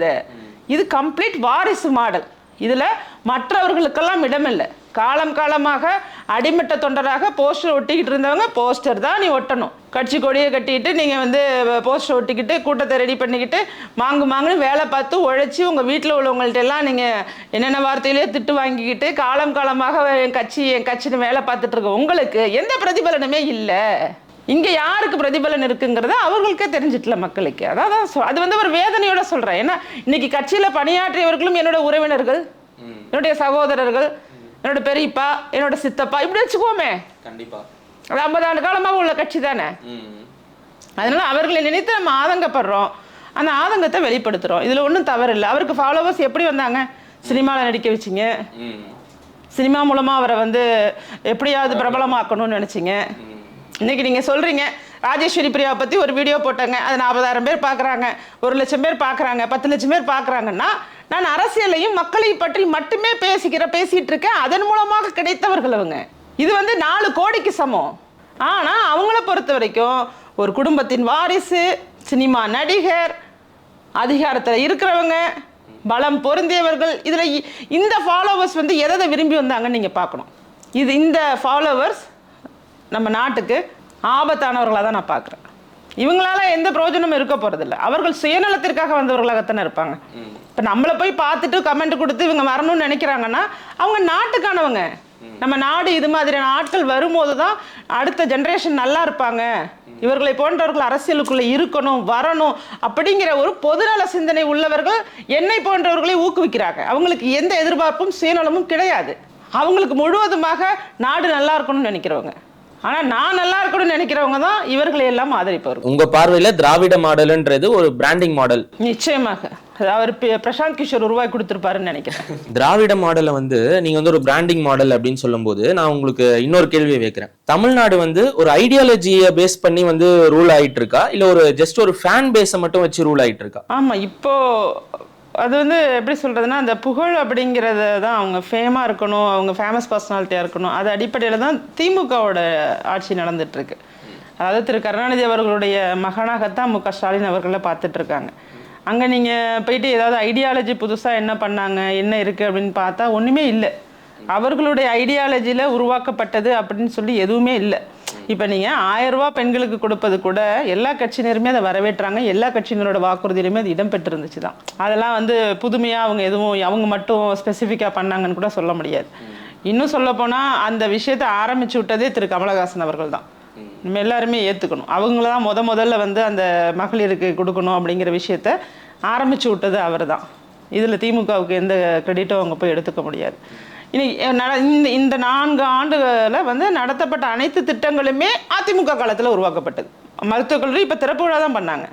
Speaker 2: இது கம்ப்ளீட் வாரிசு மாடல். இதுல மற்றவர்களுக்கெல்லாம் இடமில்லை. காலம் காலமாக அடிமட்ட தொண்டராக போஸ்டர் ஒட்டிக்கிட்டு இருந்தவங்க போஸ்டர் தான் நீ ஒட்டணும். கட்சி கொடியை கட்டிக்கிட்டு நீங்கள் வந்து போஸ்டர் ஒட்டிக்கிட்டு கூட்டத்தை ரெடி பண்ணிக்கிட்டு மாங்குன்னு வேலை பார்த்து உழைச்சி உங்கள் வீட்டில் உள்ளவங்கள்ட்ட எல்லாம் நீங்கள் என்னென்ன வார்த்தையிலே திட்டு வாங்கிக்கிட்டு காலம் காலமாக என் கட்சின்னு வேலை பார்த்துட்டு இருக்க உங்களுக்கு எந்த பிரதிபலனுமே இல்லை. இங்கே யாருக்கு பிரதிபலன் இருக்குங்கிறத அவர்களுக்கே தெரிஞ்சிட்டல மக்களுக்கு. அதான் அது வந்து ஒரு வேதனையோட சொல்கிறேன். ஏன்னா இன்னைக்கு கட்சியில் பணியாற்றியவர்களும் என்னோட உறவினர்கள், என்னுடைய சகோதரர்கள், என்னோட பெரியப்பா, என்னோட சித்தப்பா, இப்படி வச்சுக்குவோமே.
Speaker 1: கண்டிப்பா
Speaker 2: அது 50 ஆண்டு காலமாக உள்ள கட்சி தானே. அதனால அவர்களை நினைத்து நம்ம ஆதங்கப்படுறோம். அந்த ஆதங்கத்தை வெளிப்படுத்துறோம். இதுல ஒன்றும் தவறு இல்லை. அவருக்கு ஃபாலோவர்ஸ் எப்படி வந்தாங்க? சினிமாவில் நடிக்க வச்சிங்க, சினிமா மூலமா அவரை வந்து எப்படியாவது பிரபலமாக்கணும்னு நினைச்சிங்க. இன்னைக்கு நீங்க சொல்றீங்க ராஜேஸ்வரி பிரியாவை பத்தி ஒரு வீடியோ போட்டாங்க, அது 40,000 பேர் பார்க்குறாங்க, 1,00,000 பேர் பார்க்குறாங்க, 10 லட்சம் பேர் பார்க்குறாங்கன்னா நான் அரசியலையும் மக்களை பற்றி மட்டுமே பேசிட்டு இருக்கேன். அதன் மூலமாக கிடைத்தவர்கள் அவங்க. இது வந்து 4 கோடிக்கு சமம். ஆனா அவங்கள பொறுத்த வரைக்கும் ஒரு குடும்பத்தின் வாரிசு, சினிமா நடிகர், அதிகாரத்தில் இருக்கிறவங்க, பலம் பொருந்தியவர்கள். இதுல இந்த ஃபாலோவர்ஸ் வந்து எதை விரும்பி வந்தாங்கன்னு நீங்க பார்க்கணும். இந்த ஃபாலோவர்ஸ் நம்ம நாட்டுக்கு ஆபத்தானவர்களாக தான் நான் பார்க்குறேன். இவங்களால எந்த பிரயோஜனமும் இருக்க போறதில்லை. அவர்கள் சுயநலத்திற்காக வந்தவர்களாகத்தானே இருப்பாங்க. இப்போ நம்மளை போய் பார்த்துட்டு கமெண்ட் கொடுத்து இவங்க வரணும்னு நினைக்கிறாங்கன்னா அவங்க நாட்டுக்கானவங்க. நம்ம நாடு இது மாதிரியான ஆட்கள் வரும்போது தான் அடுத்த ஜெனரேஷன் நல்லா இருப்பாங்க, இவர்களை போன்றவர்கள் அரசியலுக்குள்ள இருக்கணும், வரணும் அப்படிங்கிற ஒரு பொதுநல சிந்தனை உள்ளவர்கள் என்னை போன்றவர்களை ஊக்குவிக்கிறாங்க. அவங்களுக்கு எந்த எதிர்பார்ப்பும் சுயநலமும் கிடையாது. அவங்களுக்கு முழுவதுமாக நாடு நல்லா இருக்கணும்னு நினைக்கிறவங்க. ஆனா நான் நல்லா இருக்கணும்னு நினைக்கிறவங்க தான் இவர்களை எல்லாம் ஆதரிப்பவர்.
Speaker 1: உங்க பார்வையில திராவிட மாடல்ன்றது ஒரு பிராண்டிங் மாடல்?
Speaker 2: நிச்சயமாக அவர் பிரசாந்த் கிஷோர் உருவாக்கி கொடுத்திருப்பாருன்னு நினைக்கிறேன்.
Speaker 1: திராவிட மாடலை வந்து நீங்க வந்து ஒரு பிராண்டிங் மாடல் அப்படின்னு சொல்லும்போது நான் உங்களுக்கு இன்னொரு கேள்வியை வைக்கிறேன். தமிழ்நாடு வந்து ஒரு ஐடியாலஜியை பேஸ் பண்ணி வந்து ரூல் ஆயிட்டு இருக்கா, இல்ல ஒரு ஜஸ்ட் ஒரு ஃபேன் பேஸை மட்டும் வச்சு ரூல் ஆயிட்டு இருக்கா?
Speaker 2: ஆமா, இப்போ அது வந்து எப்படி சொல்றதுன்னா அந்த புகழ் அப்படிங்கிறத தான் அவங்க ஃபேமாக இருக்கணும், அவங்க ஃபேமஸ் பர்சனாலிட்டியாக இருக்கணும். அது அடிப்படையில் தான் திமுகவோட ஆட்சி நடந்துட்டு இருக்கு. அதாவது திரு கருணாநிதி அவர்களுடைய மகனாகத்தான் மு க ஸ்டாலின் அவர்களை பார்த்துட்டு இருக்காங்க. அங்கே நீங்கள் போயிட்டு ஏதாவது ஐடியாலஜி புதுசாக என்ன பண்ணாங்க, என்ன இருக்குது அப்படின்னு பார்த்தா ஒன்றுமே இல்லை. அவர்களுடைய ஐடியாலஜியில் உருவாக்கப்பட்டது அப்படின்னு சொல்லி எதுவுமே இல்லை. இப்போ நீங்கள் 1000 ரூபா பெண்களுக்கு கொடுப்பது கூட எல்லா கட்சியினருமே அதை வரவேற்றாங்க. எல்லா கட்சியினரோட வாக்குறுதியிலுமே அது இடம்பெற்றிருந்துச்சு தான். அதெல்லாம் வந்து புதுமையாக அவங்க எதுவும் அவங்க மட்டும் ஸ்பெசிஃபிக்காக பண்ணாங்கன்னு கூட சொல்ல முடியாது. இன்னும் சொல்லப்போனால் அந்த விஷயத்தை ஆரம்பிச்சு விட்டதே திரு கமலஹாசன் அவர்கள் தான். நம்ம எல்லாருமே ஏற்றுக்கணும். அவங்கள தான் முதல்ல வந்து அந்த மகளிருக்கு கொடுக்கணும் அப்படிங்கிற விஷயத்த ஆரம்பிச்சு விட்டது அவர் தான். இதில் திமுகவுக்கு எந்த கிரெடிட்டும் அவங்க போய் எடுத்துக்க முடியாது. இந்த 4 ஆண்டுகளில் வந்து நடத்தப்பட்ட அனைத்து திட்டங்களுமே அதிமுக காலத்தில் உருவாக்கப்பட்டது. மருத்துவக் கல்லூரி இப்போ திறப்பு விழா தான் பண்ணாங்க,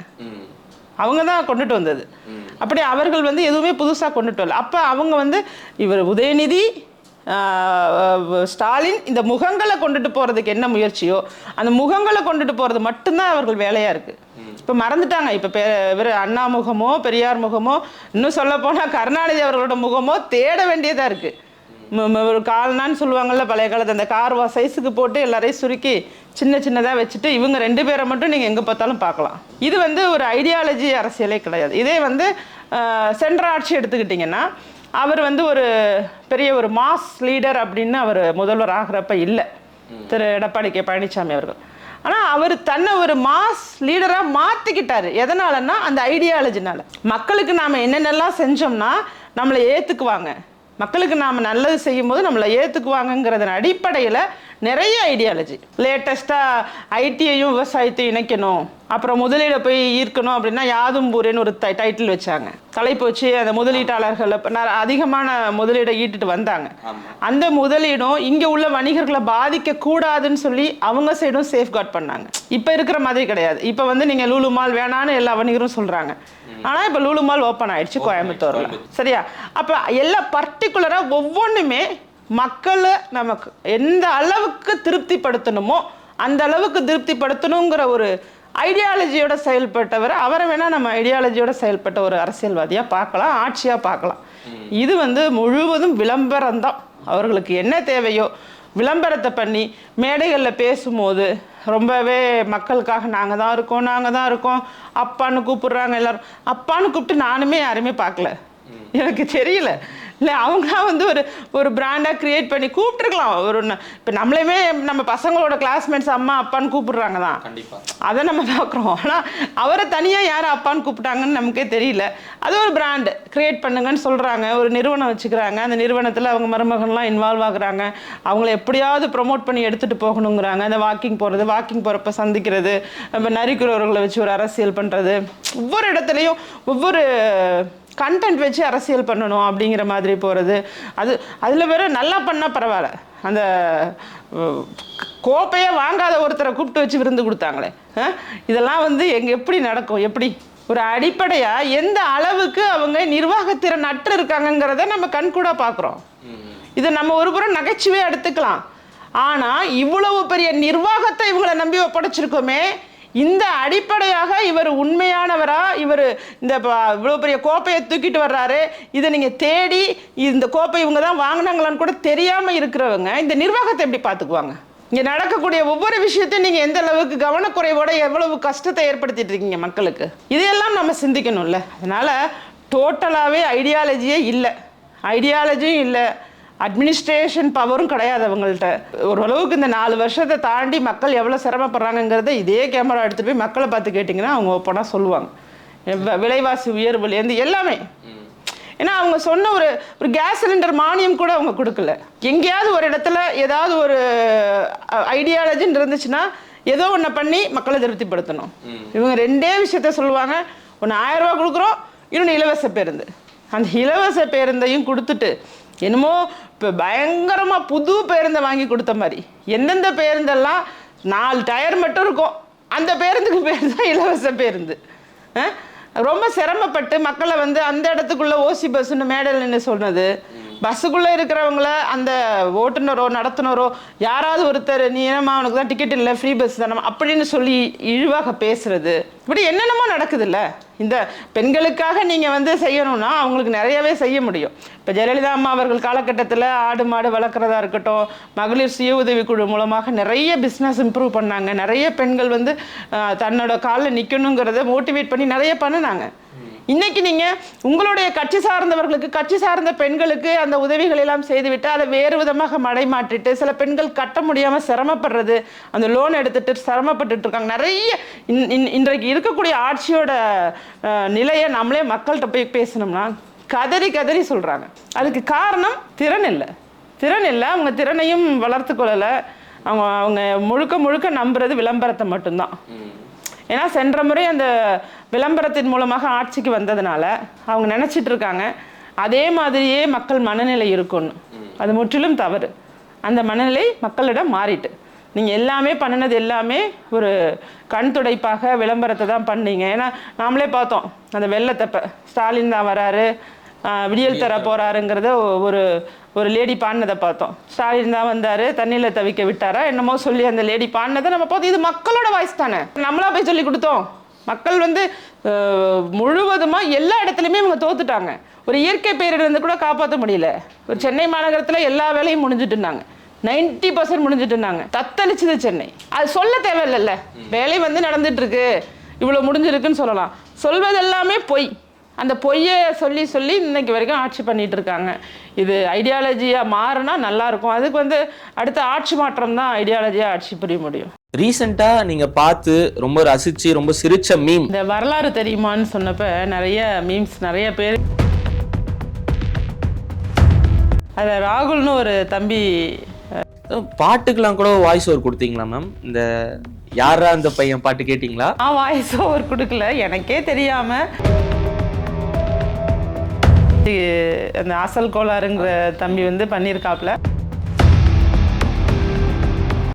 Speaker 2: அவங்க தான் கொண்டுட்டு வந்தது. அப்படி அவர்கள் வந்து எதுவுமே புதுசாக கொண்டுட்டு வரல. அப்போ அவங்க வந்து இவர் உதயநிதி, ஸ்டாலின் இந்த முகங்களை கொண்டுட்டு போகிறதுக்கு என்ன முயற்சியோ அந்த முகங்களை கொண்டுட்டு போகிறது மட்டும்தான் அவர்கள் வேலையாக இருக்குது. இப்போ மறந்துட்டாங்க. இப்போ இவர் அண்ணா முகமோ பெரியார் முகமோ இன்னும் சொல்ல போனால் கருணாநிதி அவர்களோட முகமோ தேட வேண்டியதாக இருக்குது. ஒரு கால்னான்னு சொல்லுவாங்கள்ல பழைய காலத்து, அந்த கார்வா சைஸுக்கு போட்டு எல்லாரையும் சுருக்கி சின்னதாக வச்சுட்டு இவங்க 2 பேரை மட்டும் நீங்கள் எங்கே பார்த்தாலும் பார்க்கலாம். இது வந்து ஒரு ஐடியாலஜி அரசியலே கிடையாது. இதே வந்து சென்ற ஆட்சி எடுத்துக்கிட்டிங்கன்னா அவர் வந்து ஒரு பெரிய ஒரு மாஸ் லீடர் அப்படின்னு அவர் முதல்வர் ஆகிறப்ப இல்லை திரு எடப்பாடி கே பழனிசாமி அவர்கள். ஆனால் அவர் தன்னை ஒரு மாஸ் லீடராக மாற்றிக்கிட்டாரு. எதனாலன்னா அந்த ஐடியாலஜினால. மக்களுக்கு நாம் என்னென்னலாம் செஞ்சோம்னா நம்மளை ஏற்றுக்குவாங்க, மக்களுக்கு நாம் நல்லது செய்யும் போது நம்மளை ஏற்றுக்குவாங்கங்கிறதன் அடிப்படையில் நிறைய ஐடியாலஜி. லேட்டஸ்ட்டாக ஐடியையும் விவசாயத்தையும் இணைக்கணும், அப்புறம் முதலீடை போய் ஈர்க்கணும் அப்படின்னா யாதும் ஊரேன்னு ஒரு டைட்டில் வச்சாங்க, தலைப்பு வச்சு அந்த முதலீட்டாளர்களை அதிகமான முதலீடை ஈட்டுட்டு வந்தாங்க. அந்த முதலீடும் இங்கே உள்ள வணிகர்களை பாதிக்கக்கூடாதுன்னு சொல்லி அவங்க சைடும் சேஃப்கார்ட் பண்ணாங்க. இப்போ இருக்கிற மாதிரி கிடையாது. இப்போ வந்து நீங்கள் லூலு மால் வேணான்னு எல்லா வணிகரும் சொல்கிறாங்க. ஆனால் இப்போ லூலு மால் ஓப்பன் ஆயிடுச்சு கோயம்புத்தூரில். சரியா? அப்போ எல்லா பர்டிகுலராக ஒவ்வொன்றுமே மக்களை நமக்கு எந்த அளவுக்கு திருப்திப்படுத்தணுமோ அந்த அளவுக்கு திருப்திப்படுத்தணுங்கிற ஒரு ஐடியாலஜியோட செயல்பட்டவர். அவரை வேணால் நம்ம ஐடியாலஜியோட செயல்பட்ட ஒரு அரசியல்வாதியாக பார்க்கலாம், ஆட்சியாக பார்க்கலாம். இது வந்து முழுவதும் விளம்பரம்தான். அவர்களுக்கு என்ன தேவையோ விளம்பரத்தை பண்ணி மேடைகளில் பேசும்போது ரொம்பவே மக்களுக்காக நாங்கள் தான் இருக்கோம் அப்பான்னு கூப்பிடுறாங்க. எல்லாரும் அப்பான்னு கூப்பிட்டு நானுமே யாருமே பார்க்கல, எனக்கு தெரியல. இல்லை அவங்களாம் வந்து ஒரு பிராண்டாக க்ரியேட் பண்ணி கூப்பிட்டுருக்கலாம். இப்போ நம்மளையுமே நம்ம பசங்களோட கிளாஸ்மேட்ஸ் அம்மா அப்பான்னு கூப்பிடுறாங்க தான், அதை நம்ம பார்க்குறோம். ஆனால் அவரை தனியாக யார் அப்பான்னு கூப்பிட்டாங்கன்னு நமக்கே தெரியல. அது ஒரு பிராண்டு க்ரியேட் பண்ணுங்கன்னு சொல்கிறாங்க, ஒரு நிறுவனம் வச்சுக்கிறாங்க. அந்த நிறுவனத்தில் அவங்க மருமகன்லாம் இன்வால்வ் ஆகுறாங்க, அவங்கள எப்படியாவது ப்ரொமோட் பண்ணி எடுத்துகிட்டு போகணுங்கிறாங்க. அந்த வாக்கிங் போகிறப்ப சந்திக்கிறது, நம்ம நரிக்குறவர்களை வச்சு ஒரு அரசியல் பண்ணுறது, ஒவ்வொரு இடத்துலையும் ஒவ்வொரு கண்டென்ட் வச்சு அரசியல் பண்ணணும் அப்படிங்கிற மாதிரி போகிறது. அதில் வேற நல்லா பண்ணால் பரவாயில்ல, அந்த கோப்பையே வாங்காத ஒருத்தரை கூப்பிட்டு வச்சு விருந்து கொடுத்தாங்களே, இதெல்லாம் வந்து எப்படி நடக்கும்? எப்படி ஒரு அடிப்படையாக எந்த அளவுக்கு அவங்க நிர்வாகத்திறன் அற்று இருக்காங்கங்கிறத நம்ம கண்கூட பார்க்குறோம். இதை நம்ம ஒரு புறம் நகைச்சுவே எடுத்துக்கலாம். ஆனால் இவ்வளவு பெரிய நிர்வாகத்தை இவங்களை நம்பி ஒப்படைச்சிருக்கோமே, இந்த அடிப்படையாக இவர் உண்மையானவரா, இவர் இந்த இவ்வளோ பெரிய கோப்பையை தூக்கிட்டு வர்றாரு, இதை நீங்கள் தேடி இந்த கோப்பை இவங்க தான் வாங்கினாங்களான்னு கூட தெரியாமல் இருக்கிறவங்க இந்த நிர்வாகத்தை எப்படி பார்த்துக்குவாங்க? இங்கே நடக்கக்கூடிய ஒவ்வொரு விஷயத்தையும் நீங்கள் எந்த அளவுக்கு கவனக்குறைவோட எவ்வளவு கஷ்டத்தை ஏற்படுத்திட்டு இருக்கீங்க மக்களுக்கு, இதையெல்லாம் நம்ம சிந்திக்கணும்ல. அதனால் டோட்டலாகவே ஐடியாலஜியே இல்லை, ஐடியாலஜியும் இல்லை, அட்மினிஸ்ட்ரேஷன் பவரும் கிடையாது அவங்கள்ட்ட. ஓரளவுக்கு இந்த 4 வருஷத்தை தாண்டி மக்கள் எவ்வளோ சிரமப்படுறாங்கிறத இதே கேமரா எடுத்துகிட்டு போய் மக்களை பார்த்து கேட்டிங்கன்னா அவங்க போனால் சொல்லுவாங்க. விலைவாசி உயர்வுலேருந்து எல்லாமே. ஏன்னா அவங்க சொன்ன ஒரு கேஸ் சிலிண்டர் மானியம் கூட அவங்க கொடுக்கல. எங்கேயாவது ஒரு இடத்துல ஏதாவது ஒரு ஐடியாலஜின்னு இருந்துச்சுன்னா ஏதோ ஒன்று பண்ணி மக்களை திருப்திப்படுத்தணும். இவங்க 2 விஷயத்த சொல்லுவாங்க. ஒன்று 1000 ரூபா கொடுக்குறோம், இன்னொன்று இலவச பேருந்து. அந்த இலவச பேருந்தையும் கொடுத்துட்டு என்னமோ இப்போ பயங்கரமாக புது பேருந்தை வாங்கி கொடுத்த மாதிரி, எந்தெந்த பேருந்தெல்லாம் 4 டயர் மட்டும் இருக்கும் அந்த பேருந்துக்கு பேர் தான் இலவச பேருந்து. ரொம்ப சிரமப்பட்டு மக்களை வந்து அந்த இடத்துக்குள்ளே ஓசி பஸ்ஸுன்னு மேடையில் நின்று சொன்னது, பஸ்ஸுக்குள்ளே இருக்கிறவங்கள அந்த ஓட்டுநரோ நடத்துனரோ யாராவது ஒருத்தர் நீ என்னம்மா அவனுக்கு தான் டிக்கெட் இல்லை ஃப்ரீ பஸ் தானே அப்படின்னு சொல்லி இழிவாக பேசுறது, இப்படி என்னென்னமோ நடக்குதுல்ல. இந்த பெண்களுக்காக நீங்கள் வந்து செய்யணும்னா அவங்களுக்கு நிறையவே செய்ய முடியும். இப்போ ஜெயலலிதா அம்மா அவர்கள் காலகட்டத்தில் ஆடு மாடு வளர்க்குறதா இருக்கட்டும், மகளிர் சுய உதவிக்குழு மூலமாக நிறைய பிஸ்னஸ் இம்ப்ரூவ் பண்ணாங்க. நிறைய பெண்கள் வந்து தன்னோட காலில் நிற்கணுங்கிறத மோட்டிவேட் பண்ணி நிறைய பண்ணினாங்க. இன்னைக்கு நீங்கள் உங்களுடைய கட்சி சார்ந்தவர்களுக்கு, கட்சி சார்ந்த பெண்களுக்கு அந்த உதவிகள் எல்லாம் செய்துவிட்டு அதை வேறு விதமாக மடைமாற்றிட்டு சில பெண்கள் கட்ட முடியாமல் சிரமப்படுறது, அந்த லோன் எடுத்துட்டு சிரமப்பட்டு இருக்காங்க. நிறைய இன்றைக்கு இருக்கக்கூடிய ஆட்சியோட நிலையை நம்மளே மக்கள்கிட்ட போய் பேசணும்னா கதறி கதறி சொல்கிறாங்க. அதுக்கு காரணம் திறன் இல்லை. அவங்க திறனையும் வளர்த்து கொள்ளலை. அவங்க முழுக்க முழுக்க நம்புறது விளம்பரத்தை மட்டும்தான். ஏன்னா சென்ற முறை அந்த விளம்பரத்தின் மூலமாக ஆட்சிக்கு வந்ததுனால அவங்க நினச்சிட்டு இருக்காங்க அதே மாதிரியே மக்கள் மனநிலை இருக்கும்னு. அது முற்றிலும் தவறு. அந்த மனநிலை மக்களிடம் மாறிட்டு நீங்கள் எல்லாமே பண்ணினது எல்லாமே ஒரு கண் துடைப்பாக விளம்பரத்தை தான் பண்ணீங்க. ஏன்னா நாமளே பார்த்தோம் அந்த வெள்ளத்தப்ப ஸ்டாலின் தான் வராரு, விடியல் தர போறாருங்கிறத ஒரு லேடி பாடினதை பார்த்தோம். ஸ்டாலின் தான் வந்தார், தண்ணியில் தவிக்க விட்டாரா என்னமோ சொல்லி அந்த லேடி பாடினதை நம்ம பார்த்தோம். இது மக்களோட வாய்ஸ் தானே, நம்மளா போய் சொல்லி கொடுத்தோம். மக்கள் வந்து முழுவதுமாக எல்லா இடத்துலையுமே இவங்க தோத்துட்டாங்க. ஒரு இயற்கை பேரிடருந்து கூட காப்பாற்ற முடியல. ஒரு சென்னை மாநகரத்தில் எல்லா வேலையும் முடிஞ்சுட்டுனாங்க, 90% முடிஞ்சுட்டுனாங்க. தத்தளிச்சுது சென்னை. அது சொல்ல தேவையில்லைல்ல, வேலை வந்து நடந்துட்டு இருக்கு, இவ்வளோ முடிஞ்சிருக்குன்னு சொல்லலாம். சொல்வதெல்லாமே பொய். அந்த பொய்யை சொல்லி சொல்லி இன்னைக்கு வரைக்கும் ஆட்சி பண்ணிட்டு இருக்காங்க. இது ஐடியாலஜியாக மாறினா நல்லா இருக்கும். அதுக்கு வந்து அடுத்த ஆட்சி மாற்றம் தான் ஐடியாலஜியாக ஆட்சி புரிய முடியும்.
Speaker 1: ரீசெண்டாக நீங்கள் பார்த்து ரொம்ப ரசித்து ரொம்ப சிரிச்ச மீம்,
Speaker 2: இந்த வரலாறு தெரியுமான்னு சொன்னப்ப நிறைய மீம்ஸ் நிறைய பேர் அதில் ராகுல்னு ஒரு தம்பி
Speaker 1: பாட்டுக்கெல்லாம் கூட வாய்ஸ் ஓவர் கொடுத்தீங்களா மேம்? இந்த யாரா அந்த பையன் பாட்டு கேட்டிங்களா?
Speaker 2: வாய்ஸ் ஓவர் கொடுக்கல, எனக்கே தெரியாமல் அந்த அசல் கோளாறுங்கிற தம்பி வந்து பண்ணியிருக்காப்புல.